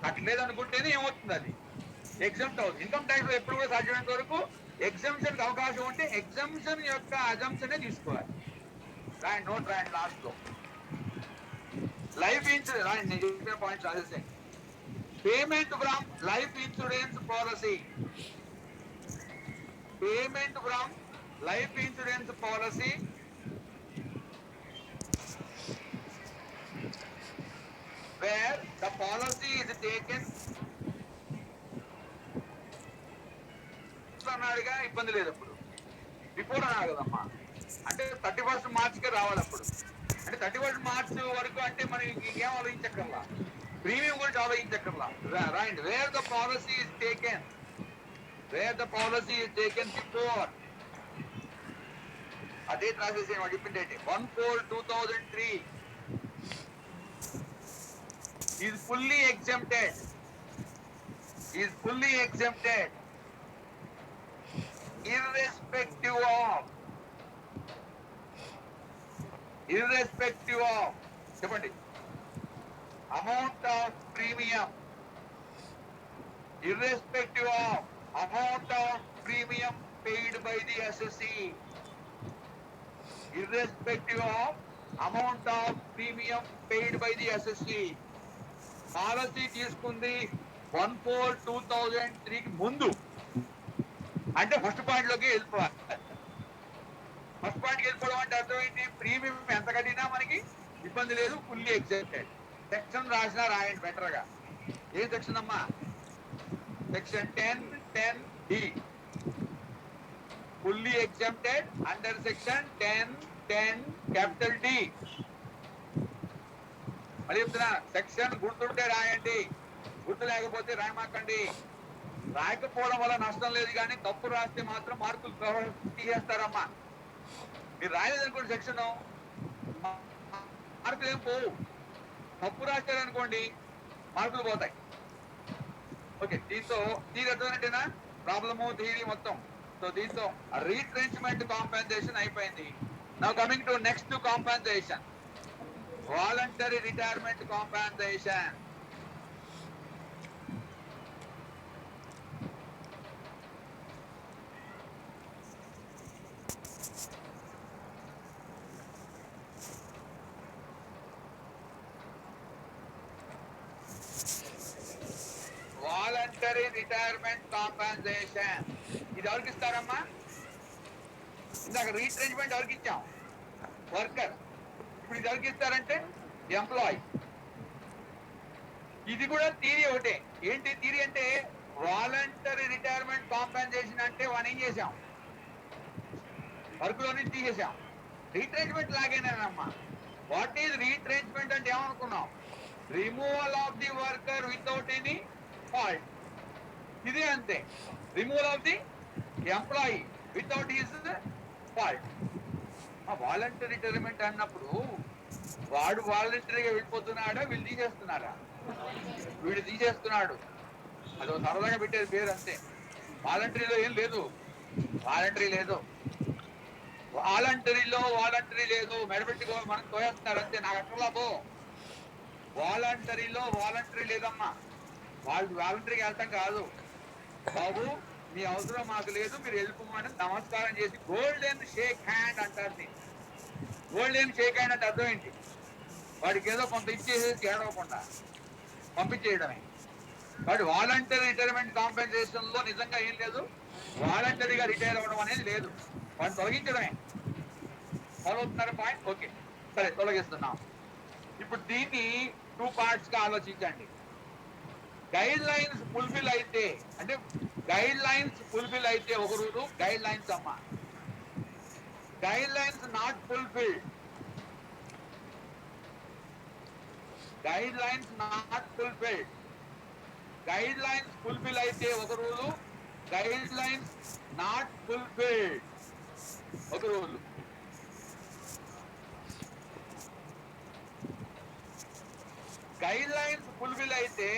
కట్టలేదు అనుకుంటేనే ఏమవుతుంది, అది ఎగ్జామ్ట్ అవుతుంది. ఇన్కమ్ ట్యాక్స్ లో ఎప్పుడు కూడా సాధ్యమైనంత వరకు ఎగ్జామ్షన్ అవకాశం ఉంటే ఎగ్జామ్షన్ యొక్క అజంప్షనే తీసుకోవాలి. రాయండి, నోట్ రాయండి. లాస్ట్ లో లైఫ్ ఇన్సూరెన్స్ రాయండి, నేను చెప్పిన పాయింట్స్ రాసేసేయండి. Payment from life insurance policy, payment from life insurance policy where the policy is taken అన్నాడుగా, ఇబ్బంది లేదు. అప్పుడు బిఫోర్ అన్నాడు కదమ్మా, అంటే 31st March కే రావాలి. అప్పుడు అంటే 31st March వరకు అంటే మనం ఇంకేం ఆలోచించక్కర్లా, ప్రీమియం గురించి ఆలోచించక్కర్లా. Right, where the policy is taken, where the policy is taken before, అదే రాసేసి చెప్పింది 1/4/2003 is fully exempted, is fully exempted irrespective of చెప్పండి, amount of premium, irrespective of amount of premium paid by the assessee, irrespective of amount of premium paid by the assessee. Policy తీసుకుంది 1/4/2003 ముందు, అంటే first point లోకి వెళ్ళిపోవాలి. First పాయింట్కి వెళ్ళిపోవడం అంటే అర్థం ఏంటి? ప్రీమియం ఎంత కట్టినా మనకి ఇబ్బంది లేదు, ఫుల్లీ ఎగ్జామ్టెడ్. సెక్షన్ రాసినా రాయండి బెటర్ గా. ఏ సెక్షన్ అమ్మా? Section 10(10)(d), fully exempted under section 10(10)(D). మళ్ళీ చెప్తున్నా, సెక్షన్ గుర్తుంటే రాయండి, గుర్తు లేకపోతే రాయమాకండి. రాయకపోవడం వల్ల నష్టం లేదు, కానీ తప్పు రాస్తే మాత్రం మార్కులు తీసేస్తారమ్మా. మీరు రాయలేదనుకోండి సెక్షన్, మార్కులు ఏం పోవు. తప్పు రాశారనుకోండి మార్కులు పోతాయి. ఓకే, దీంతో థియరీ అర్థమైనట్టేనా? ప్రాబ్లము థియరీ మొత్తం. సో దీంతో రీట్రెంచ్మెంట్ కాంపెన్సేషన్ అయిపోయింది. Now coming to next compensation, voluntary retirement compensation. Voluntary retirement compensation ఇది ఎవరికి ఇస్తారమ్మా? ఇందాక రీట్రెంచ్మెంట్ ఎవరికి ఇచ్చాం? వర్కర్. ఇప్పుడు ఇది ఎవరికి ఇస్తారంటే ఎంప్లాయీ. ఇది కూడా థియరీ ఒకటే. ఏంటి థియరీ అంటే వాలంటరీ రిటైర్మెంట్ కాంపెన్సేషన్ అంటే వాడు ఏం చేశాం? వర్క్ లో నుంచి తీసేసాం. రీట్రెంచ్మెంట్ లాగేనేనమ్మా. వాట్ ఈజ్ రీట్రెంచ్మెంట్ అంటే ఏమనుకున్నాం? Removal of the worker without any fault. ఇదే అంతే. Removal of the employee without his fault. Voluntary retirement అన్నప్పుడు వాడు వాలంటరీగా వెళ్ళిపోతున్నాడా, వీళ్ళు తీసేస్తున్నారా? వీడు తీసేస్తున్నాడు. అది సరదాగా పెట్టేది పేరు అంతే. వాలంటరీలో ఏం లేదు. వాలంటరీ లేదు. వాలంటరీ లేదు. మెడబెట్టుకో మనం తోయేస్తున్నారు అంతే. నాకు అట్లా పో. వాలంటరీలో వాలంటరీ లేదమ్మా. వాళ్ళు వాలంటరీకి వెళ్తాం కాదు. బాబు మీ అవసరం మాకు లేదు, మీరు వెళ్ళిపోమని నమస్కారం చేసి గోల్డెన్ షేక్ హ్యాండ్ అంటారు. గోల్డెన్ షేక్ హ్యాండ్ అంటే అర్థం ఏంటి? వాడికి ఏదో కొంత ఇచ్చేసేసి ఏడవకుండా పంపించేయడమే. వాడు వాలంటరీ రిటైర్మెంట్ కాంపెన్సేషన్ లో నిజంగా ఏం లేదు. వాలంటరీగా రిటైర్ అవ్వడం అనేది లేదు. వాడిని తొలగించడమే. ఫాలో అవుతున్నారు పాయింట్? ఓకే, సరే తొలగిస్తున్నాం. ఇప్పుడు దీన్ని 2 parts గా ఆలోచించండి. గైడ్ లైన్స్ ఫుల్ఫిల్ అయితే అంటే గైడ్ లైన్స్ ఫుల్ఫిల్ అయితే ఒక రూలు, గైడ్ లైన్స్ అమ్మా. Guide lines not fulfilled, guide lines not fulfilled. Guide lines fulfil అయితే ఒక rule, guide lines not fulfilled ఒక రూలు. గైడ్ లైన్స్ ఫుల్ఫిల్ అయితే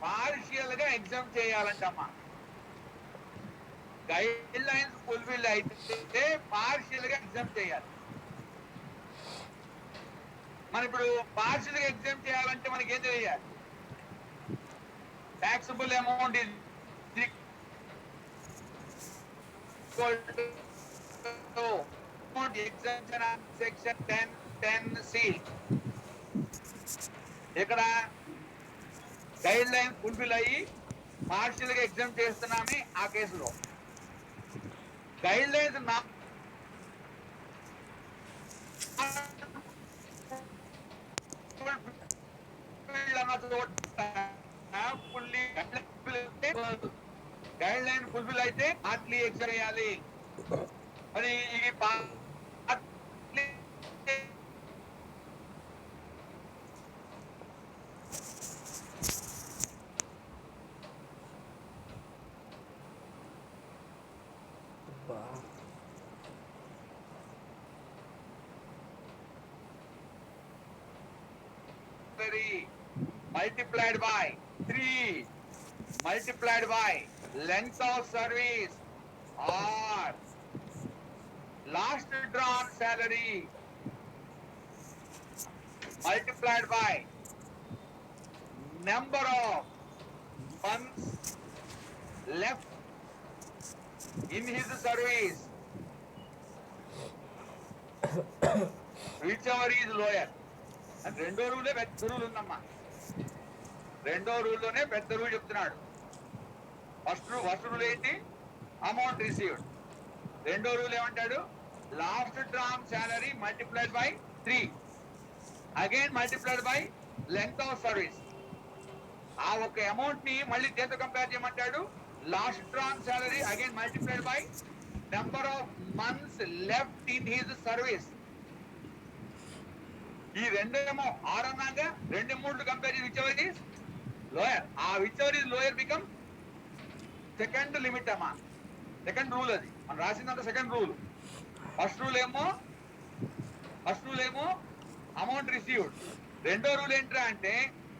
పార్షియల్ గా ఎగ్జామ్ చేయాలంటమ్మా. గైడ్ లైన్స్ ఫుల్ఫిల్ అయితే partial గా ఎగ్జామ్ చేయాలి. మనం ఇప్పుడు పార్షియల్ గా ఎగ్జామ్ చేయాలంటే మనకి ఏం తెలియాలి? taxable amount is equal to exemption of section 10(10)(c). ఇక్కడ గైడ్ లైన్ ఫుల్ఫిల్ అయ్యి పార్షియల్ గా ఎగ్జామ్ చేస్తున్నామే ఆ కేసులో. Guide lines guide line fulfil అయితే పార్ట్లీ ఎగ్జామ్ చేయాలి. మరి ఇది multiplied by 3 multiplied by length of service or last drawn salary multiplied by number of months left in his service, whichever is lower. And రెండో రూలే పెద్ద rule ఉందమ్మా. రెండో రూల్లోనే పెద్ద rule చెప్తున్నాడు. ఫస్ట్ రూల్ ఏంటి? Amount received. రెండో రూల్ ఏమంటాడు? Last drawn salary multiplied by 3 again multiplied by length of service. ఆ ఒక అమౌంట్ ని మళ్ళీ దేంతో కంపేర్ చేయమంటాడు? Last drawn salary again multiplied by number of months left in his service. ఈ రెండేమో 6 అన్నాక 2 3 కంపేర్ చేసి విచ్ ఈస్ లోయర్. ఆ which is lower become second limit అమ్మా. సెకండ్ రూల్ అది మనం రాసిందంత సెకండ్ రూల్. ఫస్ట్ రూల్ ఏమో అమౌంట్ రిసీవ్డ్. రెండో రూల్ ఏంట్రా అంటే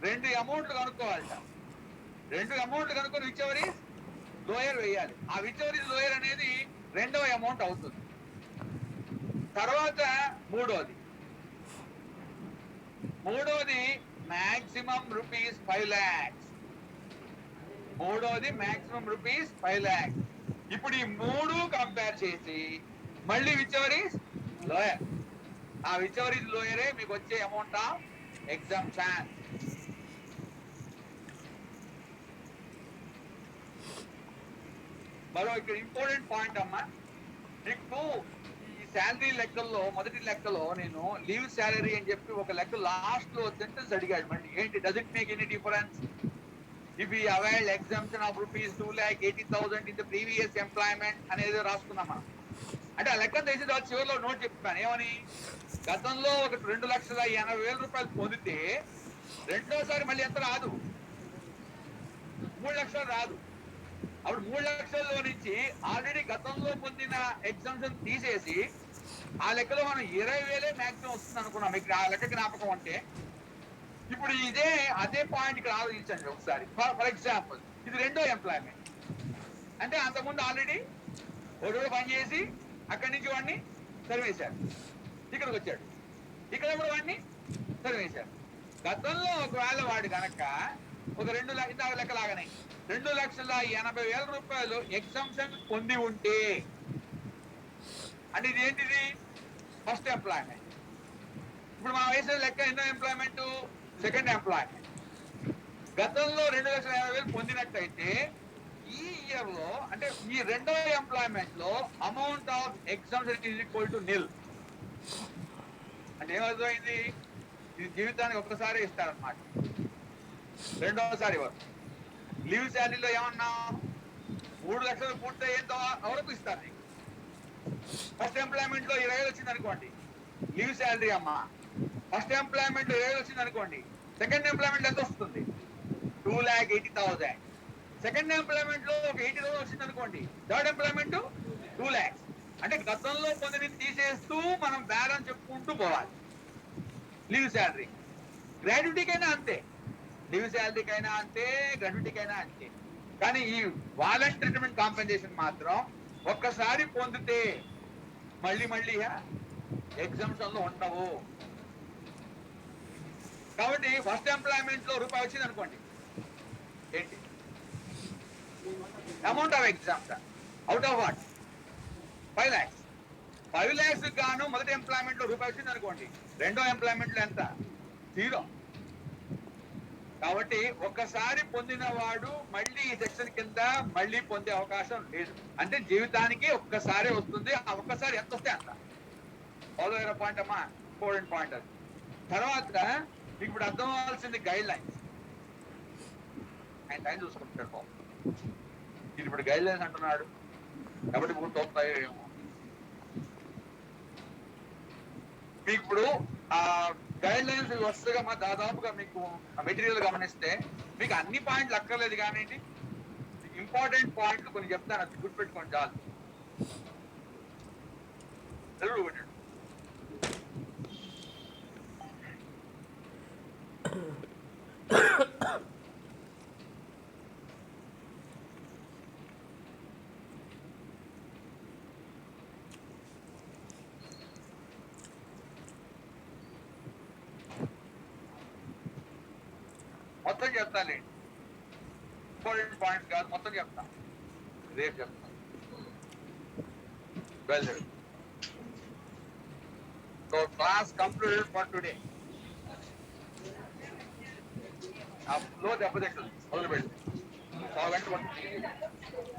2 అమౌంట్లు కనుక్కోవాలట. 2 అమౌంట్లు కనుక్కొని విచ్ ఈస్ లోయర్ వేయాలి. ఆ విచ్ ఈస్ లోయర్ అనేది రెండవ అమౌంట్ అవుతుంది. తర్వాత మూడోది మాక్సిమం రూపీస్ 5 lakhs. మూడోది మాక్సిమం రూపీస్ 5 lakhs. ఇప్పుడు ఈ 3 కంపేర్ చేసి మళ్ళీ విచ్ ఈస్ లోయర్. ఆ విచ్ ఈస్ లోయరే మీకు వచ్చే అమౌంట్ ఆఫ్ ఎగ్జామ్షన్. మరో ఇక్కడ ఇంపార్టెంట్ పాయింట్ అమ్మా, నీకు ఈ శాలరీ లెక్కల్లో మొదటి లెక్కలో నేను లీవ్ శాలరీ అని చెప్పి ఒక లెక్క లాస్ట్ లో సెంటెన్స్ అడిగాడు. మళ్ళీ ఏంటి, does it make any difference if he availed exemption of rupees 2,80,000 in the previous employment అనేది రాసుకున్నాం మనం. అంటే ఆ లెక్క తెలిసి చివరిలో నోట్ చెప్పాను ఏమని, గతంలో ఒక 2,80,000 పొందితే రెండోసారి మళ్ళీ ఎంత రాదు, 3 లక్షలు రాదు. అప్పుడు 3 లక్షల్లో నుంచి ఆల్రెడీ గతంలో పొందిన ఎగ్జామ్షన్ తీసేసి ఆ లెక్కలో మనం 20,000 మాక్సిమం వస్తుంది అనుకున్నాం. మీకు ఆ లెక్క జ్ఞాపకం అంటే ఇప్పుడు అదే పాయింట్ ఇక్కడ ఆలోచించండి ఒకసారి. ఫర్ ఎగ్జాంపుల్ ఇది రెండో ఎంప్లాయ్మెంట్, అంటే అంతకుముందు ఆల్రెడీ ఒకడు పని చేసి అక్కడి నుంచి వాడిని సర్వేశారు, ఇక్కడికి వచ్చాడు, ఇక్కడ కూడా వాడిని సర్వేశారు. గతంలో ఒకవేళ వాడు కనుక ఒక 2 లెక్క లాగానే 2,80,000 ఎగ్జామ్షన్ పొంది ఉంటే, అంటే ఇది ఏంటిది, ఫస్ట్ ఎంప్లాయ్మెంట్. ఇప్పుడు మనం వేసిన లెక్క ఎన్నో ఎంప్లాయ్మెంట్, సెకండ్ ఎంప్లాయ్మెంట్. గతంలో 2,50,000 పొందినట్టయితే ఈ ఇయర్ లో, అంటే ఈ రెండో ఎంప్లాయ్మెంట్ లో amount of exemption is equal to nil. అంటే ఏమర్థమైంది, ఇది జీవితానికి ఒక్కసారి ఇస్తారన్నమాట, రెండోసారి ఇవ్వరు. లీవ్ శాలరీలో ఏమన్నా 3 లక్షలు పూర్తయ్యేంత వరకు ఇస్తారు నీకు. ఫస్ట్ ఎంప్లాయ్మెంట్ లో 20,000 వచ్చింది అనుకోండి, లీవ్ శాలరీ అమ్మా. ఫస్ట్ ఎంప్లాయ్మెంట్ లో 20,000 వచ్చింది అనుకోండి, సెకండ్ ఎంప్లాయ్మెంట్ ఎంత వస్తుంది, 2,80,000. సెకండ్ ఎంప్లాయ్మెంట్ లో ఒక 80,000 వచ్చింది అనుకోండి, థర్డ్ ఎంప్లాయ్మెంట్ 2 lakhs. అంటే గతంలో పొందిని తీసేస్తూ మనం బేరం చెప్పుకుంటూ పోవాలి. లీవ్ శాలరీ, గ్రాడ్యుటీకైనా అంతే, లీవ్ శాలరీకైనా అంతే, గ్రాడ్యుటీకైనా అంతే. కానీ ఈ వాలంటరీ రిటైర్మెంట్ కాంపెన్సేషన్ మాత్రం ఒక్కసారి పొందితే మళ్ళీ ఎగ్జామ్షన్ లో ఉండవు. కాబట్టి ఫస్ట్ ఎంప్లాయ్మెంట్ లో రూపాయి వచ్చింది అనుకోండి, ఏంటి amount of exemption out of what, 5 lakhs. 5 lakhs గాను మొదటి ఎంప్లాయ్మెంట్ లో రూపాయి వచ్చింది అనుకోండి, రెండో ఎంప్లాయ్మెంట్ లో ఎంత, 0. కాబట్టి ఒక్కసారి పొందిన వాడు మళ్ళీ ఈ సెక్షన్ కింద మళ్ళీ పొందే అవకాశం లేదు. అంటే జీవితానికి ఒక్కసారి వస్తుంది, ఆ ఒక్కసారి ఎంత వస్తే అంత. పదవైన పాయింట్ అమ్మా, ఇంపార్టెంట్ పాయింట్ అది. తర్వాత ఇప్పుడు అర్థం అవ్వాల్సింది గైడ్ లైన్స్. ఆయన టైం చూసుకుంటాడు బాబు, ఇది ఇప్పుడు గైడ్ లైన్స్ అంటున్నాడు కాబట్టి పూర్తవుతాయో ఏమో. మీకు ఇప్పుడు ఆ గైడ్ లైన్స్ వరుసగా మా దాదాపుగా మీకు మెటీరియల్ గమనిస్తే మీకు అన్ని పాయింట్లు అక్కర్లేదు, కానీ ఇంపార్టెంట్ పాయింట్లు కొన్ని చెప్తాను, అది గుర్తుపెట్టుకోండి చాలు. మొత్తం చెప్తాను, ఇంపార్టెంట్ పాయింట్స్ కాదు, మొత్తం చెప్తా, రేపు చెప్తాను. So class completed for today. ఆ ఫ్లో దెబ్బతింటుంది, మొదలుపెట్టి 100 గంటలు పడుతుంది.